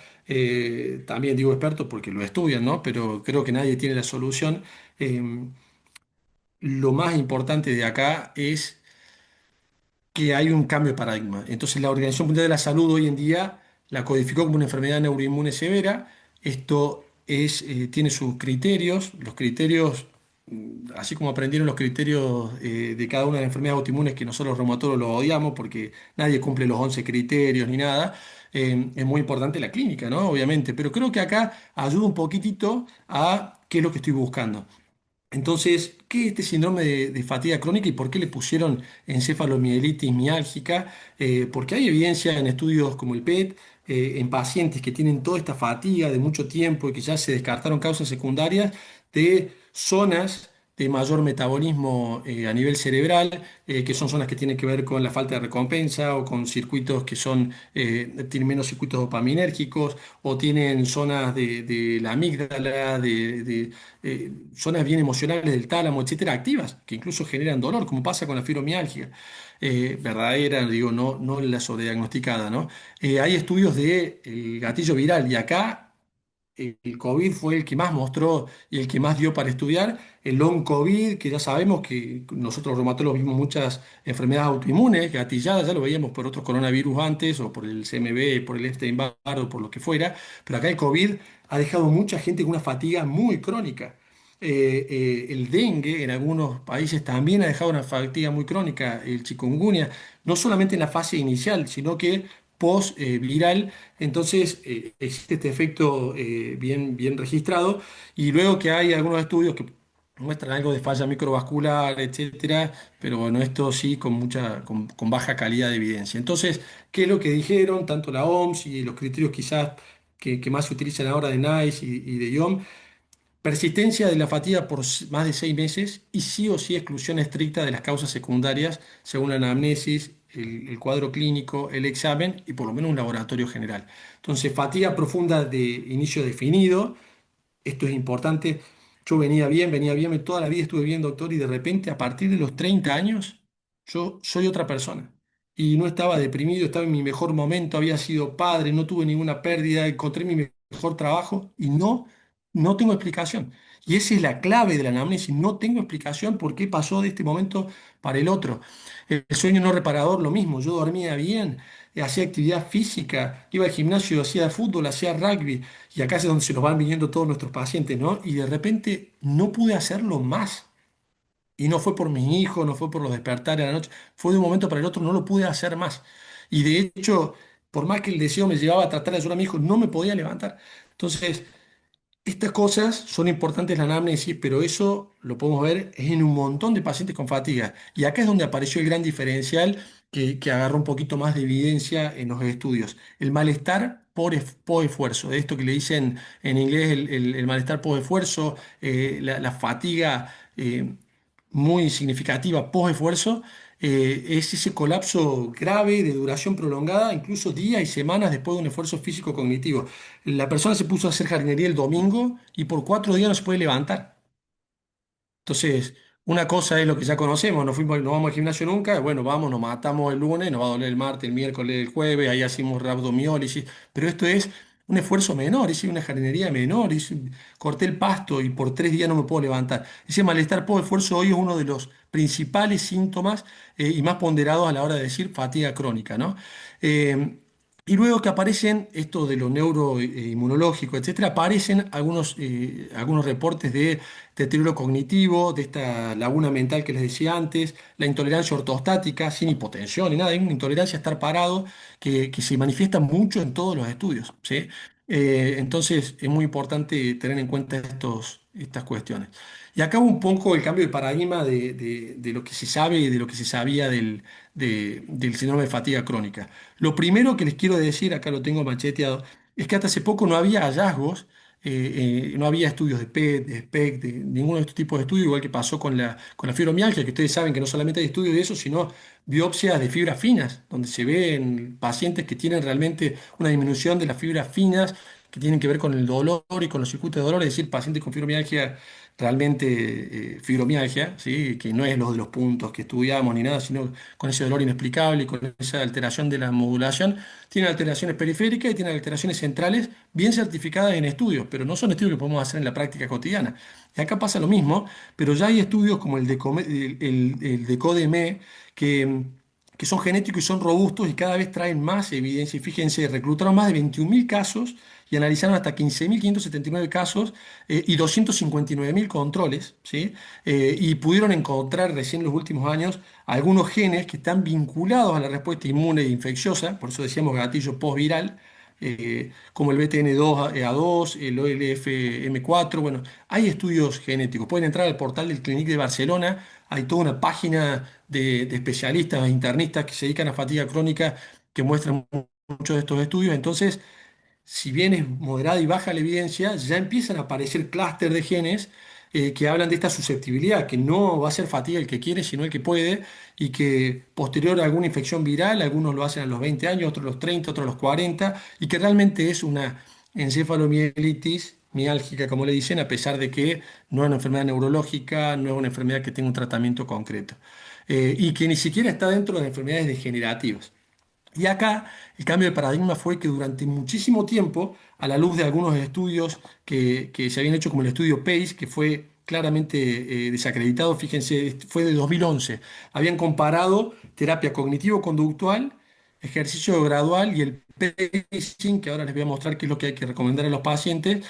también digo expertos porque lo estudian, ¿no? Pero creo que nadie tiene la solución. Eh, lo más importante de acá es que hay un cambio de paradigma. Entonces, la Organización Mundial de la Salud hoy en día la codificó como una enfermedad neuroinmune severa. Esto tiene sus criterios. Los criterios, así como aprendieron los criterios de cada una de las enfermedades autoinmunes que nosotros los reumatólogos los odiamos porque nadie cumple los 11 criterios ni nada. Es muy importante la clínica, ¿no? Obviamente, pero creo que acá ayuda un poquitito a qué es lo que estoy buscando. Entonces, ¿qué es este síndrome de fatiga crónica y por qué le pusieron encefalomielitis miálgica? Porque hay evidencia en estudios como el PET, en pacientes que tienen toda esta fatiga de mucho tiempo y que ya se descartaron causas secundarias de zonas de mayor metabolismo a nivel cerebral, que son zonas que tienen que ver con la falta de recompensa o con circuitos que tienen menos circuitos dopaminérgicos o tienen zonas de la amígdala, zonas bien emocionales del tálamo, etcétera, activas, que incluso generan dolor, como pasa con la fibromialgia verdadera, digo, no la sobrediagnosticada, ¿no? Hay estudios del gatillo viral y acá el COVID fue el que más mostró y el que más dio para estudiar. El long COVID, que ya sabemos que nosotros los reumatólogos vimos muchas enfermedades autoinmunes gatilladas, ya lo veíamos por otros coronavirus antes, o por el CMV, por el Epstein-Barr, o por lo que fuera, pero acá el COVID ha dejado mucha gente con una fatiga muy crónica. el dengue en algunos países también ha dejado una fatiga muy crónica, el chikungunya, no solamente en la fase inicial, sino que post-viral. Entonces, existe este efecto bien registrado. Y luego que hay algunos estudios que muestran algo de falla microvascular, etcétera, pero bueno, esto sí con baja calidad de evidencia. Entonces, ¿qué es lo que dijeron tanto la OMS y los criterios quizás que más se utilizan ahora de NICE y de IOM? Persistencia de la fatiga por más de 6 meses y sí o sí exclusión estricta de las causas secundarias según la anamnesis, el cuadro clínico, el examen y por lo menos un laboratorio general. Entonces, fatiga profunda de inicio definido, esto es importante. Yo venía bien, toda la vida estuve bien, doctor, y de repente a partir de los 30 años yo soy otra persona. Y no estaba deprimido, estaba en mi mejor momento, había sido padre, no tuve ninguna pérdida, encontré mi mejor trabajo y no tengo explicación. Y esa es la clave de la anamnesis, no tengo explicación por qué pasó de este momento para el otro. El sueño no reparador, lo mismo, yo dormía bien, hacía actividad física, iba al gimnasio, hacía fútbol, hacía rugby. Y acá es donde se nos van viniendo todos nuestros pacientes, ¿no? Y de repente no pude hacerlo más. Y no fue por mis hijos, no fue por los despertares a la noche, fue de un momento para el otro, no lo pude hacer más. Y de hecho, por más que el deseo me llevaba a tratar de ayudar a mi hijo, no me podía levantar. Entonces, estas cosas son importantes en la anamnesis, pero eso lo podemos ver en un montón de pacientes con fatiga. Y acá es donde apareció el gran diferencial que agarró un poquito más de evidencia en los estudios. El malestar por esfuerzo, de esto que le dicen en inglés el malestar por esfuerzo, la fatiga muy significativa post esfuerzo. Es ese colapso grave de duración prolongada, incluso días y semanas después de un esfuerzo físico cognitivo. La persona se puso a hacer jardinería el domingo y por 4 días no se puede levantar. Entonces, una cosa es lo que ya conocemos, no vamos al gimnasio nunca, bueno, vamos, nos matamos el lunes, nos va a doler el martes, el miércoles, el jueves, ahí hacemos rabdomiólisis, pero esto es un esfuerzo menor, es una jardinería menor, corté el pasto y por 3 días no me puedo levantar. Ese malestar por esfuerzo hoy es uno de los principales síntomas y más ponderados a la hora de decir fatiga crónica, ¿no? Eh, y luego que aparecen esto de lo neuroinmunológico, etcétera, aparecen algunos reportes de deterioro cognitivo, de esta laguna mental que les decía antes, la intolerancia ortostática, sin hipotensión ni nada, hay una intolerancia a estar parado que se manifiesta mucho en todos los estudios, ¿sí? Entonces es muy importante tener en cuenta estas cuestiones. Y acá un poco el cambio de paradigma de lo que se sabe y de lo que se sabía del síndrome de fatiga crónica. Lo primero que les quiero decir, acá lo tengo macheteado, es que hasta hace poco no había hallazgos, no había estudios de PET, de SPECT, de ninguno de estos tipos de estudios, igual que pasó con la fibromialgia, que ustedes saben que no solamente hay estudios de eso, sino biopsias de fibras finas, donde se ven pacientes que tienen realmente una disminución de las fibras finas, que tienen que ver con el dolor y con los circuitos de dolor, es decir, pacientes con fibromialgia realmente fibromialgia, ¿sí? Que no es lo de los puntos que estudiamos ni nada, sino con ese dolor inexplicable y con esa alteración de la modulación. Tiene alteraciones periféricas y tiene alteraciones centrales bien certificadas en estudios, pero no son estudios que podemos hacer en la práctica cotidiana. Y acá pasa lo mismo, pero ya hay estudios como el de CODEME que son genéticos y son robustos y cada vez traen más evidencia. Y fíjense, reclutaron más de 21.000 casos y analizaron hasta 15.579 casos y 259.000 controles, ¿sí? Y pudieron encontrar recién en los últimos años algunos genes que están vinculados a la respuesta inmune e infecciosa, por eso decíamos gatillo postviral, como el BTN2A2, el OLFM4. Bueno, hay estudios genéticos. Pueden entrar al portal del Clinic de Barcelona, hay toda una página de especialistas, internistas que se dedican a fatiga crónica que muestran muchos de estos estudios. Entonces, si bien es moderada y baja la evidencia, ya empiezan a aparecer clústeres de genes que hablan de esta susceptibilidad, que no va a ser fatiga el que quiere, sino el que puede, y que posterior a alguna infección viral, algunos lo hacen a los 20 años, otros a los 30, otros a los 40, y que realmente es una encefalomielitis miálgica, como le dicen, a pesar de que no es una enfermedad neurológica, no es una enfermedad que tenga un tratamiento concreto, y que ni siquiera está dentro de enfermedades degenerativas. Y acá el cambio de paradigma fue que durante muchísimo tiempo, a la luz de algunos estudios que se habían hecho, como el estudio PACE, que fue claramente desacreditado, fíjense, fue de 2011, habían comparado terapia cognitivo-conductual, ejercicio gradual y el pacing, que ahora les voy a mostrar qué es lo que hay que recomendar a los pacientes,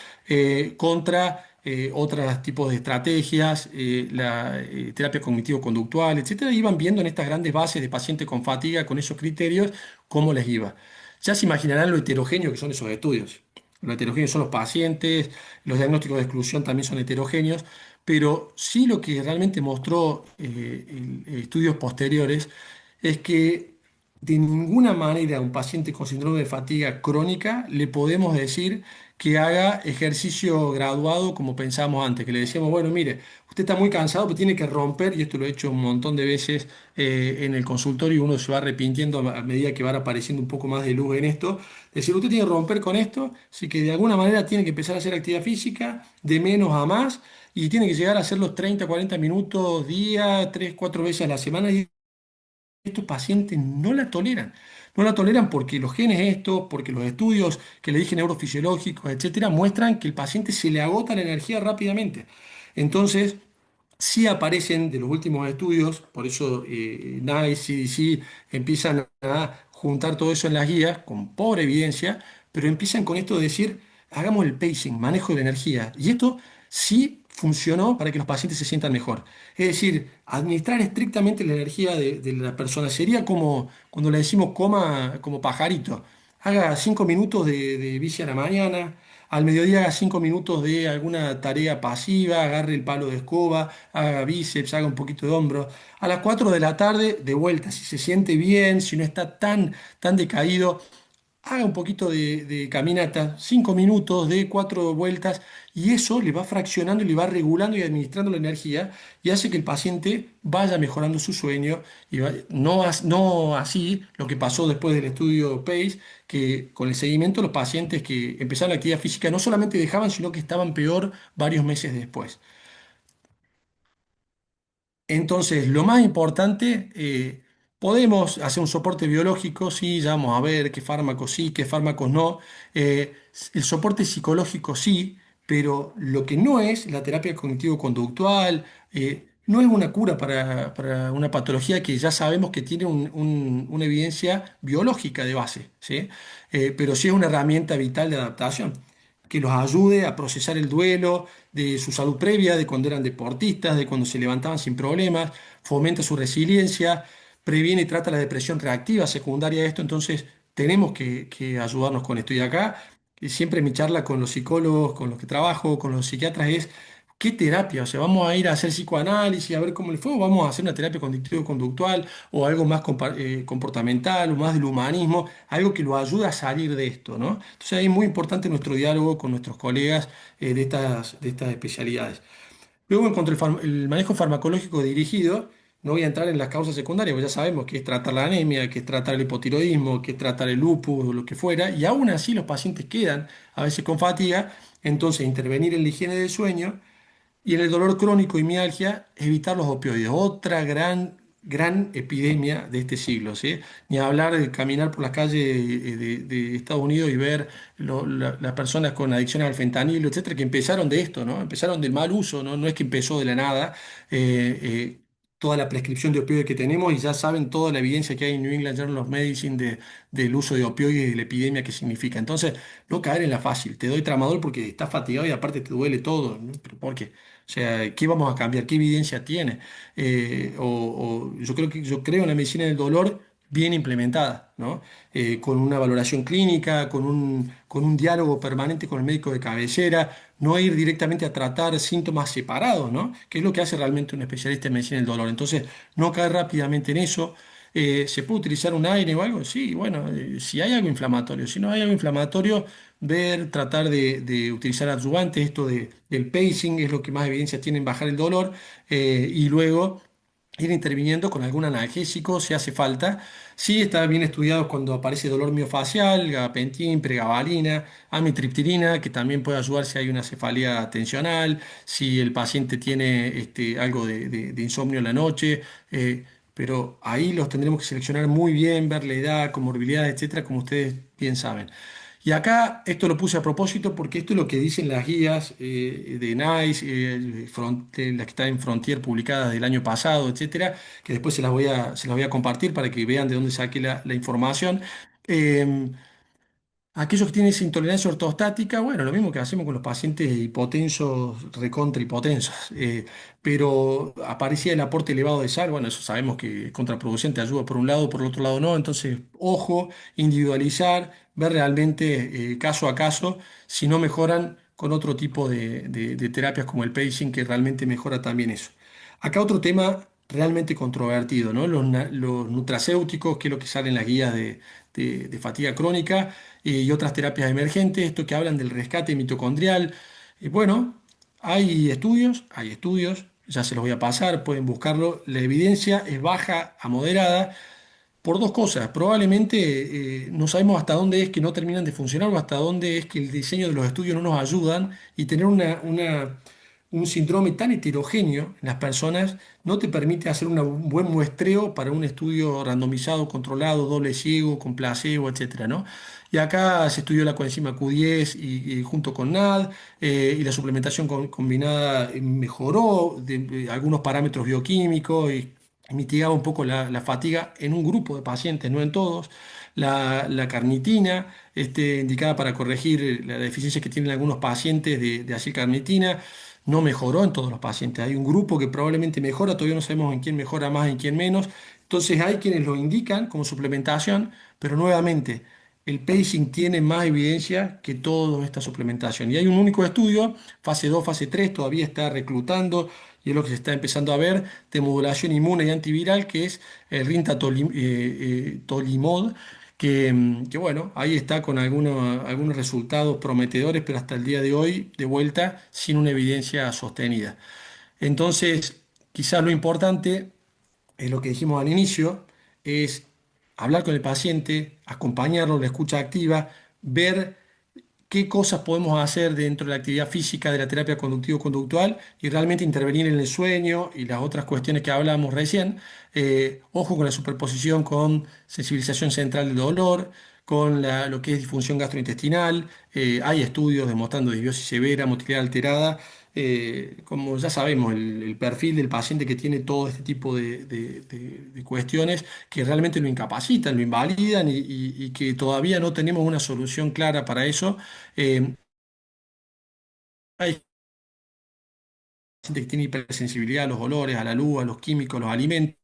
contra otros tipos de estrategias, la terapia cognitivo-conductual, etcétera. Iban viendo en estas grandes bases de pacientes con fatiga, con esos criterios, cómo les iba. Ya se imaginarán lo heterogéneo que son esos estudios. Lo heterogéneo son los pacientes, los diagnósticos de exclusión también son heterogéneos, pero sí lo que realmente mostró estudios posteriores es que de ninguna manera a un paciente con síndrome de fatiga crónica le podemos decir que haga ejercicio graduado como pensábamos antes, que le decíamos, bueno, mire, usted está muy cansado, pero tiene que romper, y esto lo he hecho un montón de veces en el consultorio, y uno se va arrepintiendo a medida que va apareciendo un poco más de luz en esto. Decir, usted tiene que romper con esto, así que de alguna manera tiene que empezar a hacer actividad física de menos a más, y tiene que llegar a hacer los 30 40 minutos día, 3 4 veces a la semana, y estos pacientes no la toleran. No la toleran porque los genes estos, porque los estudios que le dije neurofisiológicos, etcétera, muestran que el paciente se le agota la energía rápidamente. Entonces, sí aparecen de los últimos estudios, por eso NICE, CDC empiezan a juntar todo eso en las guías, con pobre evidencia, pero empiezan con esto de decir, hagamos el pacing, manejo de la energía. Y esto sí funcionó para que los pacientes se sientan mejor. Es decir, administrar estrictamente la energía de la persona sería como cuando le decimos coma como pajarito. Haga 5 minutos de bici a la mañana, al mediodía haga 5 minutos de alguna tarea pasiva, agarre el palo de escoba, haga bíceps, haga un poquito de hombro. A las 4 de la tarde, de vuelta, si se siente bien, si no está tan decaído, haga un poquito de caminata, 5 minutos de 4 vueltas, y eso le va fraccionando y le va regulando y administrando la energía y hace que el paciente vaya mejorando su sueño. No así lo que pasó después del estudio PACE, que con el seguimiento los pacientes que empezaron la actividad física no solamente dejaban, sino que estaban peor varios meses después. Entonces, lo más importante, podemos hacer un soporte biológico, sí, ya vamos a ver qué fármacos sí, qué fármacos no. El soporte psicológico sí, pero lo que no es la terapia cognitivo-conductual, no es una cura para una patología que ya sabemos que tiene una evidencia biológica de base, ¿sí? Pero sí es una herramienta vital de adaptación que los ayude a procesar el duelo de su salud previa, de cuando eran deportistas, de cuando se levantaban sin problemas, fomenta su resiliencia, previene y trata la depresión reactiva secundaria a esto. Entonces tenemos que ayudarnos con esto. Y acá, siempre mi charla con los psicólogos, con los que trabajo, con los psiquiatras es, ¿qué terapia? O sea, vamos a ir a hacer psicoanálisis, a ver cómo le fue, o vamos a hacer una terapia cognitivo-conductual, o algo más comportamental, o más del humanismo, algo que lo ayude a salir de esto, ¿no? Entonces ahí es muy importante nuestro diálogo con nuestros colegas de estas especialidades. Luego, en cuanto al manejo farmacológico dirigido, no voy a entrar en las causas secundarias, porque ya sabemos que es tratar la anemia, que es tratar el hipotiroidismo, que es tratar el lupus o lo que fuera, y aún así los pacientes quedan a veces con fatiga. Entonces, intervenir en la higiene del sueño y en el dolor crónico y mialgia, evitar los opioides. Otra gran epidemia de este siglo, ¿sí? Ni hablar de caminar por las calles de Estados Unidos y ver las personas con adicción al fentanilo, etcétera, que empezaron de esto, ¿no? Empezaron del mal uso, ¿no? No es que empezó de la nada. Toda la prescripción de opioides que tenemos, y ya saben toda la evidencia que hay en New England Journal of Medicine del uso de opioides y de la epidemia que significa. Entonces, no caer en la fácil. Te doy tramador porque estás fatigado y aparte te duele todo, ¿no? ¿Pero por qué? O sea, ¿qué vamos a cambiar? ¿Qué evidencia tiene? Yo creo en la medicina del dolor bien implementada, ¿no? Con una valoración clínica, con un diálogo permanente con el médico de cabecera, no ir directamente a tratar síntomas separados, ¿no? Que es lo que hace realmente un especialista en medicina del dolor. Entonces, no caer rápidamente en eso. ¿Se puede utilizar un aire o algo? Sí, bueno, si hay algo inflamatorio. Si no hay algo inflamatorio, ver, tratar de utilizar adyuvantes, esto del pacing es lo que más evidencia tiene en bajar el dolor, y luego ir interviniendo con algún analgésico si hace falta. Sí, está bien estudiado cuando aparece dolor miofacial, gabapentin, pregabalina, amitriptilina, que también puede ayudar si hay una cefalea tensional, si el paciente tiene algo de insomnio en la noche. Pero ahí los tendremos que seleccionar muy bien, ver la edad, comorbilidad, etcétera, como ustedes bien saben. Y acá esto lo puse a propósito porque esto es lo que dicen las guías de NICE, las que están en Frontier publicadas del año pasado, etcétera, que después se las voy a compartir para que vean de dónde saqué la información. Eh, Aquellos que tienen esa intolerancia ortostática, bueno, lo mismo que hacemos con los pacientes hipotensos, recontra hipotensos, pero aparecía el aporte elevado de sal, bueno, eso sabemos que es contraproducente, ayuda por un lado, por el otro lado no, entonces, ojo, individualizar, ver realmente caso a caso si no mejoran con otro tipo de terapias como el pacing, que realmente mejora también eso. Acá otro tema realmente controvertido, ¿no? Los nutracéuticos, que es lo que sale en las guías de fatiga crónica y otras terapias emergentes, esto que hablan del rescate mitocondrial. Bueno, hay estudios, ya se los voy a pasar, pueden buscarlo. La evidencia es baja a moderada por dos cosas. Probablemente no sabemos hasta dónde es que no terminan de funcionar o hasta dónde es que el diseño de los estudios no nos ayudan y tener un síndrome tan heterogéneo en las personas no te permite hacer un buen muestreo para un estudio randomizado, controlado, doble ciego, con placebo, etcétera, ¿no? Y acá se estudió la coenzima Q10 y junto con NAD y la suplementación combinada mejoró algunos parámetros bioquímicos y mitigaba un poco la fatiga en un grupo de pacientes, no en todos. La carnitina, indicada para corregir la deficiencia que tienen algunos pacientes de acilcarnitina, no mejoró en todos los pacientes. Hay un grupo que probablemente mejora, todavía no sabemos en quién mejora más y en quién menos. Entonces hay quienes lo indican como suplementación, pero nuevamente el pacing tiene más evidencia que toda esta suplementación. Y hay un único estudio, fase 2, fase 3, todavía está reclutando y es lo que se está empezando a ver, de modulación inmune y antiviral, que es el Rintatolimod, que bueno, ahí está con algunos resultados prometedores, pero hasta el día de hoy, de vuelta, sin una evidencia sostenida. Entonces, quizás lo importante es lo que dijimos al inicio, es hablar con el paciente, acompañarlo, la escucha activa, ver qué cosas podemos hacer dentro de la actividad física de la terapia conductivo-conductual y realmente intervenir en el sueño y las otras cuestiones que hablábamos recién. Ojo con la superposición con sensibilización central del dolor, con lo que es disfunción gastrointestinal. Hay estudios demostrando disbiosis severa, motilidad alterada. Como ya sabemos, el perfil del paciente que tiene todo este tipo de cuestiones que realmente lo incapacitan, lo invalidan y que todavía no tenemos una solución clara para eso. Hay gente que tiene hipersensibilidad a los olores, a la luz, a los químicos, a los alimentos.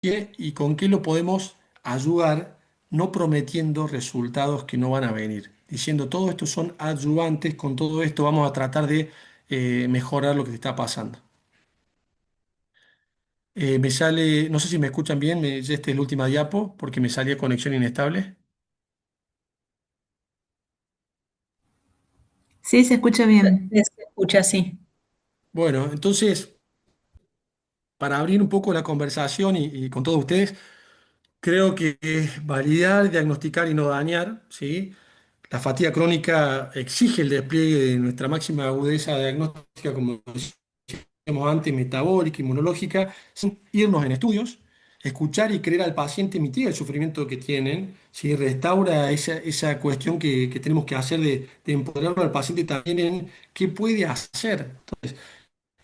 ¿Y con qué lo podemos ayudar? No prometiendo resultados que no van a venir. Diciendo, todo esto son ayudantes, con todo esto vamos a tratar de mejorar lo que te está pasando. Me sale, no sé si me escuchan bien, ya esta es la última diapo porque me salía conexión inestable. Sí, se escucha bien. Se escucha así. Bueno, entonces, para abrir un poco la conversación y con todos ustedes, creo que es validar, diagnosticar y no dañar, ¿sí? La fatiga crónica exige el despliegue de nuestra máxima agudeza diagnóstica, como decíamos antes, metabólica, inmunológica, sin irnos en estudios, escuchar y creer al paciente mitiga el sufrimiento que tienen, ¿sí? Restaura esa cuestión que tenemos que hacer de empoderarlo al paciente también en qué puede hacer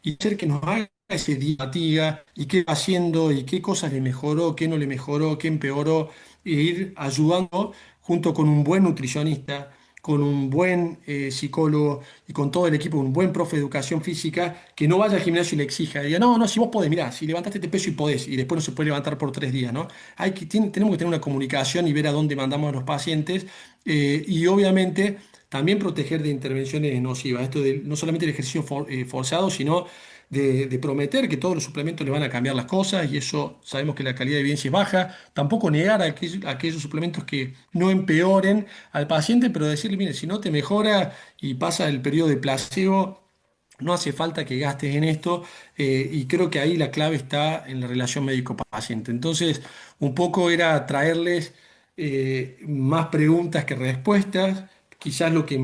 y hacer que nos haga ese día de fatiga y qué va haciendo y qué cosas le mejoró, qué no le mejoró, qué empeoró, e ir ayudando junto con un buen nutricionista, con un buen psicólogo y con todo el equipo, un buen profe de educación física, que no vaya al gimnasio y le exija, y diga, no, no, si vos podés, mirá, si levantaste este peso y podés, y después no se puede levantar por 3 días, ¿no? Tenemos que tener una comunicación y ver a dónde mandamos a los pacientes, y obviamente también proteger de intervenciones nocivas, esto de no solamente el ejercicio forzado, sino de prometer que todos los suplementos le van a cambiar las cosas y eso sabemos que la calidad de evidencia es baja. Tampoco negar aquellos suplementos que no empeoren al paciente, pero decirle, mire, si no te mejora y pasa el periodo de placebo, no hace falta que gastes en esto y creo que ahí la clave está en la relación médico-paciente. Entonces, un poco era traerles más preguntas que respuestas. Quizás lo que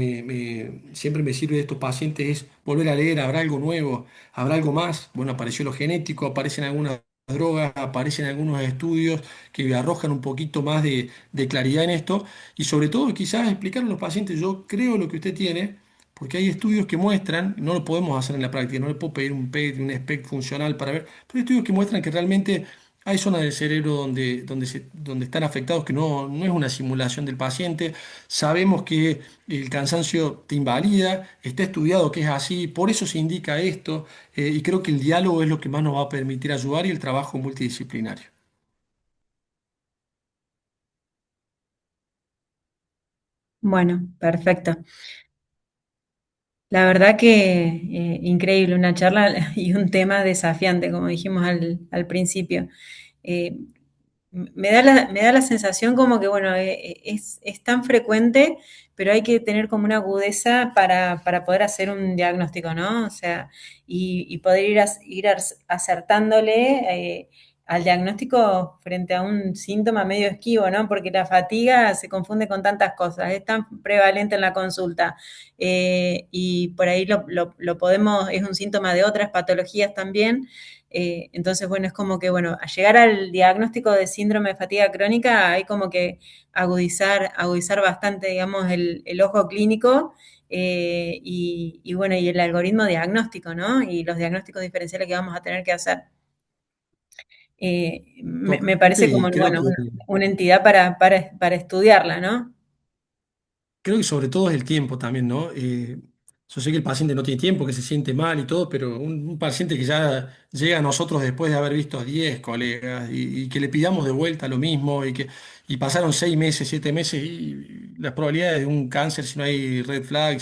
siempre me sirve de estos pacientes es volver a leer, ¿habrá algo nuevo? ¿Habrá algo más? Bueno, apareció lo genético, aparecen algunas drogas, aparecen algunos estudios que arrojan un poquito más de claridad en esto y sobre todo quizás explicarle a los pacientes, yo creo lo que usted tiene. Porque hay estudios que muestran, no lo podemos hacer en la práctica, no le puedo pedir un PET, un SPECT funcional para ver, pero hay estudios que muestran que realmente Hay zonas del cerebro donde están afectados que no es una simulación del paciente. Sabemos que el cansancio te invalida, está estudiado que es así, por eso se indica esto, y creo que el diálogo es lo que más nos va a permitir ayudar y el trabajo multidisciplinario. Bueno, perfecto. La verdad que increíble, una charla y un tema desafiante, como dijimos al principio. Eh, me da la sensación como que, bueno, es tan frecuente, pero hay que tener como una agudeza para poder hacer un diagnóstico, ¿no? O sea, y poder acertándole al diagnóstico frente a un síntoma medio esquivo, ¿no? Porque la fatiga se confunde con tantas cosas, es tan prevalente en la consulta y por ahí lo podemos, es un síntoma de otras patologías también. Entonces, bueno, es como que, bueno, a llegar al diagnóstico de síndrome de fatiga crónica hay como que agudizar bastante, digamos, el ojo clínico y, bueno, y el algoritmo diagnóstico, ¿no? Y los diagnósticos diferenciales que vamos a tener que hacer. Me Totalmente, parece como, y bueno, una entidad para estudiarla, ¿no? creo que sobre todo es el tiempo también, ¿no? Yo sé que el paciente no tiene tiempo, que se siente mal y todo, pero un paciente que ya llega a nosotros después de haber visto a 10 colegas y que le pidamos de vuelta lo mismo y pasaron 6 meses, 7 meses y las probabilidades de un cáncer, si no hay red flag,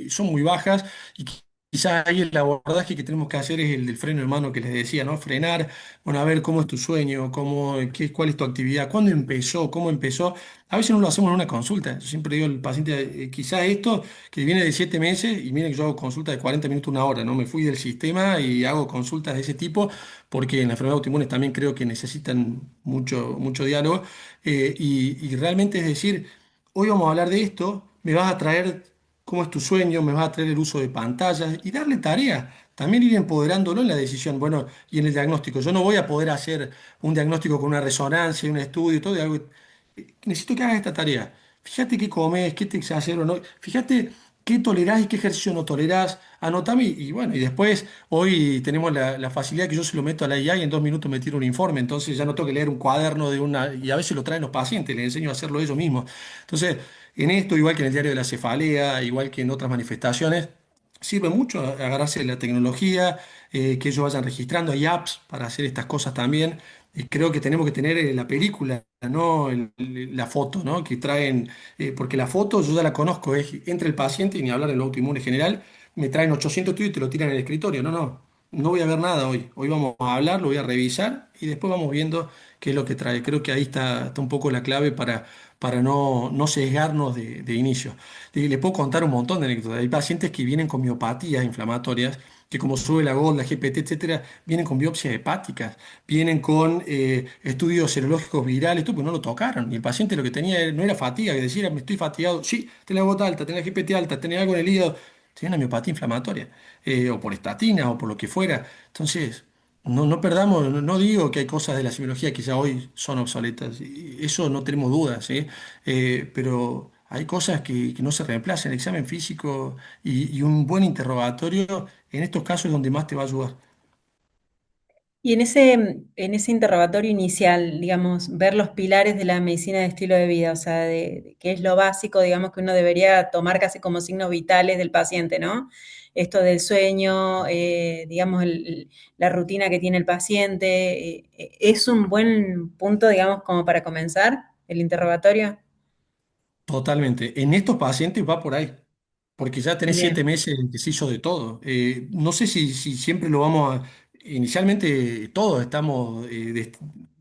son muy bajas y quizás ahí el abordaje que tenemos que hacer es el del freno de mano que les decía, ¿no? Frenar, bueno, a ver cómo es tu sueño, cuál es tu actividad, cuándo empezó, cómo empezó. A veces no lo hacemos en una consulta. Yo siempre digo al paciente, quizá esto que viene de 7 meses, y mire que yo hago consultas de 40 minutos, una hora, ¿no? Me fui del sistema y hago consultas de ese tipo, porque en la enfermedad autoinmune también creo que necesitan mucho diálogo. Y realmente es decir, hoy vamos a hablar de esto, me vas a traer cómo es tu sueño, me vas a traer el uso de pantallas y darle tarea. También ir empoderándolo en la decisión, bueno, y en el diagnóstico. Yo no voy a poder hacer un diagnóstico con una resonancia, un estudio, todo de algo necesito que hagas esta tarea. Fíjate qué comes, qué te exacerbas, ¿no? Fíjate qué tolerás y qué ejercicio no tolerás. Anotame y bueno, y después hoy tenemos la facilidad que yo se lo meto a la IA y en 2 minutos me tiro un informe, entonces ya no tengo que leer un cuaderno de una, y a veces lo traen los pacientes, les enseño a hacerlo ellos mismos. Entonces, en esto, igual que en el diario de la cefalea, igual que en otras manifestaciones, sirve mucho agarrarse de la tecnología, que ellos vayan registrando, hay apps para hacer estas cosas también. Y creo que tenemos que tener la película, no la foto, ¿no? Que traen, porque la foto yo ya la conozco, es entre el paciente y ni hablar en lo autoinmune general, me traen 800 estudios y te lo tiran en el escritorio. No voy a ver nada hoy. Hoy vamos a hablar, lo voy a revisar y después vamos viendo qué es lo que trae. Creo que ahí está un poco la clave para no sesgarnos de inicio. Y les puedo contar un montón de anécdotas. Hay pacientes que vienen con miopatías inflamatorias, que como sube la GOL, la GPT, etcétera, vienen con biopsias hepáticas, vienen con estudios serológicos virales, todo, porque no lo tocaron. Y el paciente lo que tenía no era fatiga, que decía, me estoy fatigado. Sí, tenés la gota alta, tenés la GPT alta, tenés algo en el hígado. Tenía una miopatía inflamatoria, o por estatinas, o por lo que fuera. Entonces, no perdamos, no digo que hay cosas de la semiología que ya hoy son obsoletas, y eso no tenemos dudas, ¿eh? Pero hay cosas que no se reemplazan. El examen físico y un buen interrogatorio en estos casos es donde más te va a ayudar. Y en ese interrogatorio inicial, digamos, ver los pilares de la medicina de estilo de vida, o sea, de qué es lo básico, digamos, que uno debería tomar casi como signos vitales del paciente, ¿no? Esto del sueño, digamos, la rutina que tiene el paciente, ¿es un buen punto, digamos, como para comenzar el interrogatorio? Totalmente. En estos pacientes va por ahí, porque ya tenés Bien. 7 meses en que se hizo de todo. No sé si siempre lo vamos a... Inicialmente todos estamos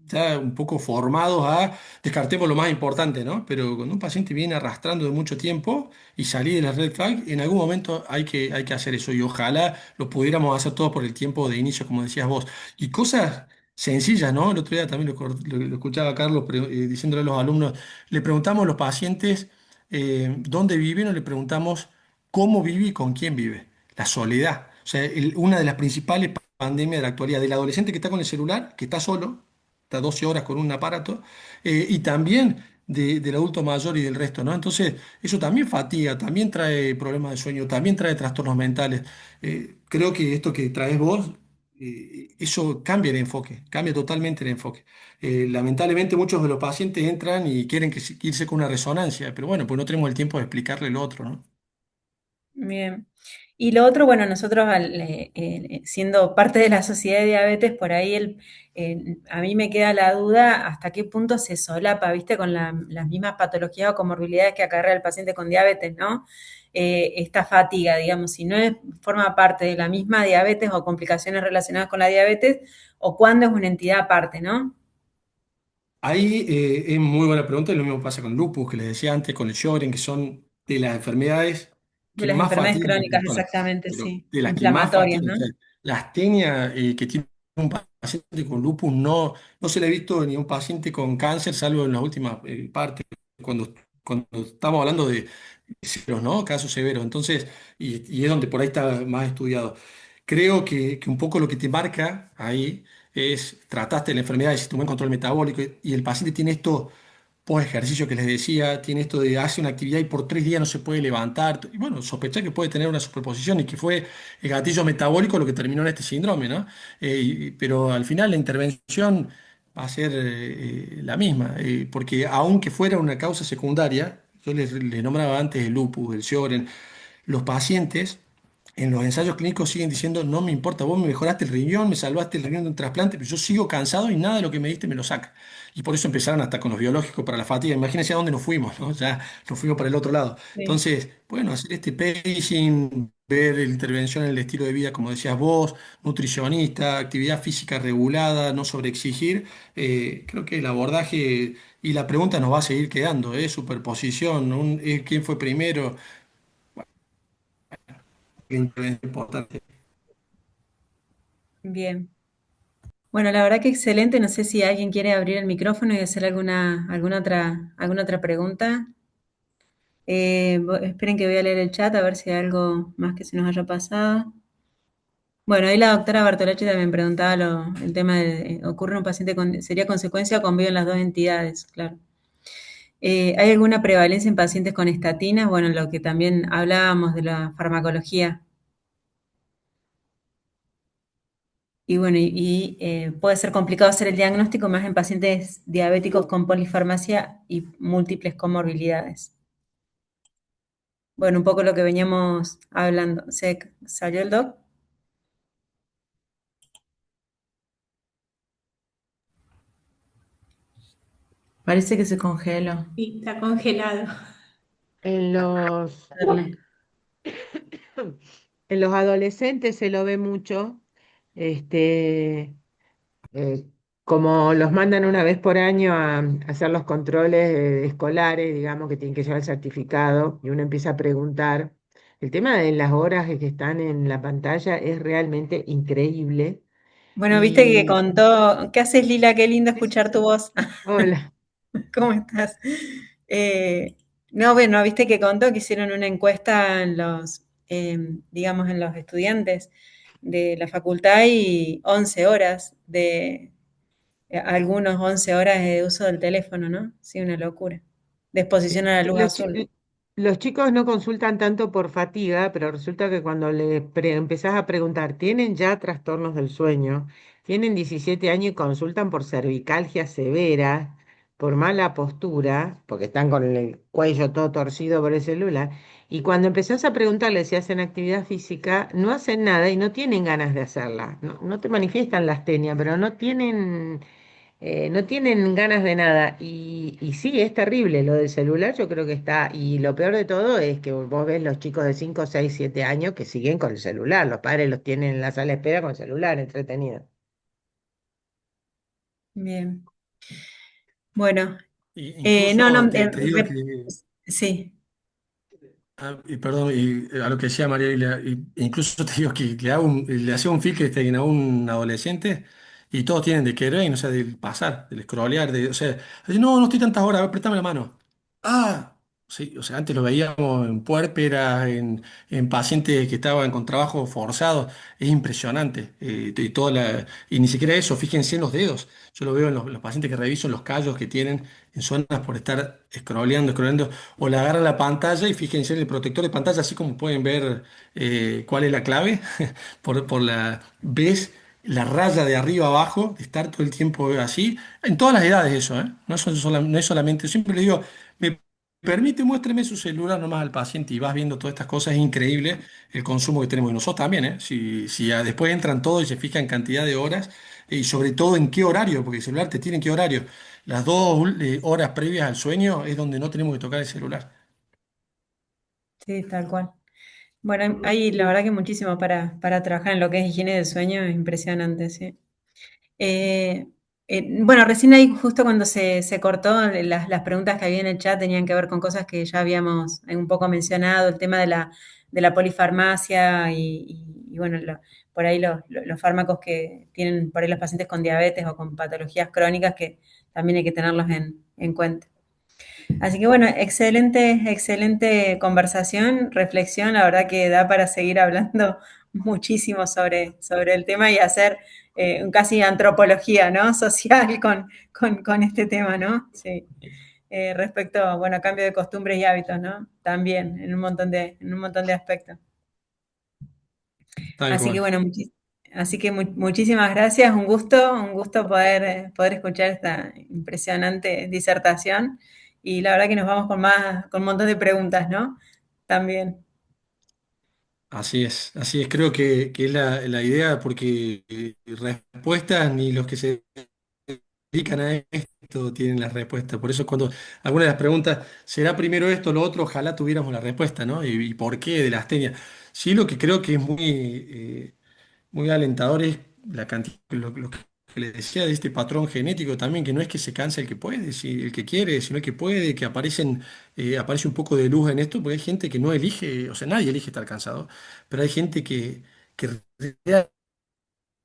ya un poco formados a descartemos lo más importante, ¿no? Pero cuando un paciente viene arrastrando de mucho tiempo y salir de la red flag, en algún momento hay que hacer eso y ojalá lo pudiéramos hacer todo por el tiempo de inicio, como decías vos. Y cosas sencillas, ¿no? El otro día también lo escuchaba a Carlos diciéndole a los alumnos. Le preguntamos a los pacientes dónde viven o le preguntamos cómo vive y con quién vive. La soledad. O sea, una de las principales pandemias de la actualidad, del adolescente que está con el celular, que está solo, está 12 horas con un aparato, y también del adulto mayor y del resto, ¿no? Entonces, eso también fatiga, también trae problemas de sueño, también trae trastornos mentales. Creo que esto que traes vos eso cambia el enfoque, cambia totalmente el enfoque. Lamentablemente muchos de los pacientes entran y quieren irse con una resonancia, pero bueno, pues no tenemos el tiempo de explicarle lo otro, ¿no? Bien. Y lo otro, bueno, nosotros siendo parte de la sociedad de diabetes, por ahí a mí me queda la duda hasta qué punto se solapa, ¿viste? Con las mismas patologías o comorbilidades que acarrea el paciente con diabetes, ¿no? Esta fatiga, digamos, si no forma parte de la misma diabetes o complicaciones relacionadas con la diabetes, o cuándo es una entidad aparte, ¿no? Ahí es muy buena pregunta, y lo mismo pasa con lupus, que les decía antes, con el Sjögren, que son de las enfermedades De que las más enfermedades fatigan a las crónicas, personas, exactamente, pero sí. de las que más Inflamatorias, fatigan. O ¿no? sea, la astenia que tiene un paciente con lupus no se le ha visto ni a un paciente con cáncer, salvo en las últimas partes, cuando estamos hablando de severos, ¿no? Casos severos. Entonces, y es donde por ahí está más estudiado. Creo que un poco lo que te marca ahí es, trataste la enfermedad, hiciste un buen control metabólico y el paciente tiene esto post ejercicio que les decía, tiene esto de hace una actividad y por 3 días no se puede levantar. Y bueno, sospechar que puede tener una superposición y que fue el gatillo metabólico lo que terminó en este síndrome, ¿no? Pero al final la intervención va a ser la misma, porque aunque fuera una causa secundaria, yo les nombraba antes el lupus, el Sjögren, los pacientes en los ensayos clínicos siguen diciendo, no me importa, vos me mejoraste el riñón, me salvaste el riñón de un trasplante, pero yo sigo cansado y nada de lo que me diste me lo saca. Y por eso empezaron hasta con los biológicos para la fatiga. Imagínense a dónde nos fuimos, ¿no? Ya nos fuimos para el otro lado. Sí. Entonces, bueno, hacer este pacing, ver la intervención en el estilo de vida, como decías vos, nutricionista, actividad física regulada, no sobreexigir, creo que el abordaje y la pregunta nos va a seguir quedando, ¿eh? Superposición, ¿quién fue primero? Intervención importante. Bien. Bueno, la verdad que excelente. No sé si alguien quiere abrir el micrófono y hacer alguna otra pregunta. Esperen que voy a leer el chat a ver si hay algo más que se nos haya pasado. Bueno, ahí la doctora Bartolacci también preguntaba el tema de, ¿ocurre un paciente sería consecuencia o conviven las dos entidades? Claro. ¿Hay alguna prevalencia en pacientes con estatinas? Bueno, lo que también hablábamos de la farmacología. Y bueno, puede ser complicado hacer el diagnóstico más en pacientes diabéticos con polifarmacia y múltiples comorbilidades. Bueno, un poco lo que veníamos hablando. ¿Se salió el doc? Parece que se congeló. Sí, está congelado. En los, Darle. en los adolescentes se lo ve mucho, este, eh, como los mandan una vez por año a hacer los controles escolares, digamos que tienen que llevar el certificado, y uno empieza a preguntar. El tema de las horas que están en la pantalla es realmente increíble. Bueno, viste que Y contó. ¿Qué haces, Lila? Qué lindo escuchar tu voz. hola. ¿Cómo estás? No, bueno, viste que contó que hicieron una encuesta digamos, en los estudiantes de la facultad y 11 horas algunos 11 horas de uso del teléfono, ¿no? Sí, una locura. De exposición a la luz Los, azul. los chicos no consultan tanto por fatiga, pero resulta que cuando empezás a preguntar, ¿tienen ya trastornos del sueño? Tienen 17 años y consultan por cervicalgia severa, por mala postura, porque están con el cuello todo torcido por el celular. Y cuando empezás a preguntarles si hacen actividad física, no hacen nada y no tienen ganas de hacerla. No, no te manifiestan la astenia, pero no tienen ganas de nada. Y sí, es terrible lo del celular, yo creo que está. Y lo peor de todo es que vos ves los chicos de 5 6 7 años que siguen con el celular. Los padres los tienen en la sala de espera con el celular entretenido. Bien. Bueno, no, Incluso no, te digo que sí. y perdón, y a lo que decía María, incluso te digo que le hacía un filtro a un adolescente y todos tienen de querer, o sea, del pasar, del scrollear, o sea, no, no estoy tantas horas, a ver, préstame la mano. Ah, sí, o sea, antes lo veíamos en puérperas, en pacientes que estaban con trabajo forzado, es impresionante. Y ni siquiera eso, fíjense en los dedos. Yo lo veo en los pacientes que reviso, en los callos que tienen en zonas por estar scrolleando, o le agarran la pantalla y fíjense en el protector de pantalla, así como pueden ver cuál es la clave, ves la raya de arriba abajo, de estar todo el tiempo así, en todas las edades eso, ¿eh? No es solamente, yo siempre le digo, me permite, muéstreme su celular nomás al paciente y vas viendo todas estas cosas, es increíble el consumo que tenemos y nosotros también, ¿eh? Después entran todos y se fijan en cantidad de horas y sobre todo en qué horario, porque el celular te tiene en qué horario. Las 2 horas previas al sueño es donde no tenemos que tocar el celular. Sí, tal cual. Bueno, hay la verdad que muchísimo para trabajar en lo que es higiene del sueño, es impresionante, sí. Eh, bueno, recién ahí, justo cuando se cortó, las preguntas que había en el chat tenían que ver con cosas que ya habíamos un poco mencionado, el tema de la polifarmacia y bueno, por ahí los fármacos que tienen por ahí los pacientes con diabetes o con patologías crónicas que también hay que tenerlos en cuenta. Así que bueno, excelente, excelente conversación, reflexión, la verdad que da para seguir hablando muchísimo sobre el tema y hacer casi antropología, ¿no? Social con este tema, ¿no? Sí. Respecto, bueno, a cambio de costumbres y hábitos, ¿no? También, en un montón de aspectos. Tal Así que cual. bueno, muchísimas gracias, un gusto poder escuchar esta impresionante disertación y la verdad que nos vamos con un montón de preguntas, ¿no? También. Así es, creo que es la idea porque respuestas ni los que se dedican a esto tienen la respuesta. Por eso cuando algunas de las preguntas, ¿será primero esto o lo otro? Ojalá tuviéramos la respuesta, ¿no? Y por qué de la astenia. Sí, lo que creo que es muy alentador es la cantidad, lo que les decía de este patrón genético también, que no es que se cansa el que puede, el que quiere, sino que puede, que aparece un poco de luz en esto, porque hay gente que no elige, o sea, nadie elige estar cansado, pero hay gente que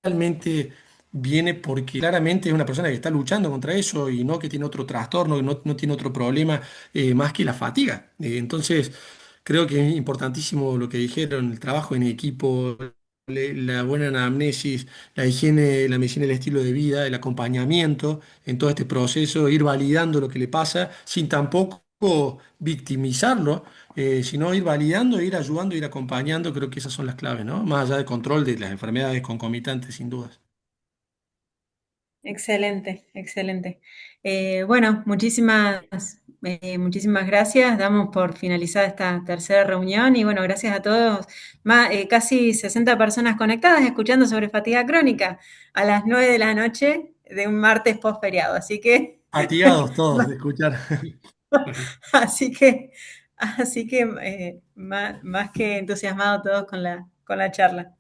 realmente viene porque claramente es una persona que está luchando contra eso y no que tiene otro trastorno, que no tiene otro problema más que la fatiga. Entonces, creo que es importantísimo lo que dijeron, el trabajo en equipo, la buena anamnesis, la higiene, la medicina, el estilo de vida, el acompañamiento en todo este proceso, ir validando lo que le pasa sin tampoco victimizarlo, sino ir validando, ir ayudando, ir acompañando, creo que esas son las claves, ¿no? Más allá del control de las enfermedades concomitantes, sin dudas. Excelente, excelente. Bueno, muchísimas gracias. Damos por finalizada esta tercera reunión y bueno, gracias a todos. Casi 60 personas conectadas escuchando sobre fatiga crónica a las 9 de la noche de un martes post feriado. Fatigados todos de escuchar. Así que, más que entusiasmados todos con la charla.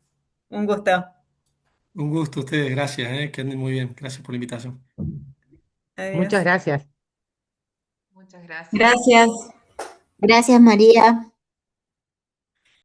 Un gusto. Un gusto a ustedes, gracias, que anden muy bien. Gracias por la invitación. Adiós. Muchas gracias. Muchas gracias. Gracias, gracias María.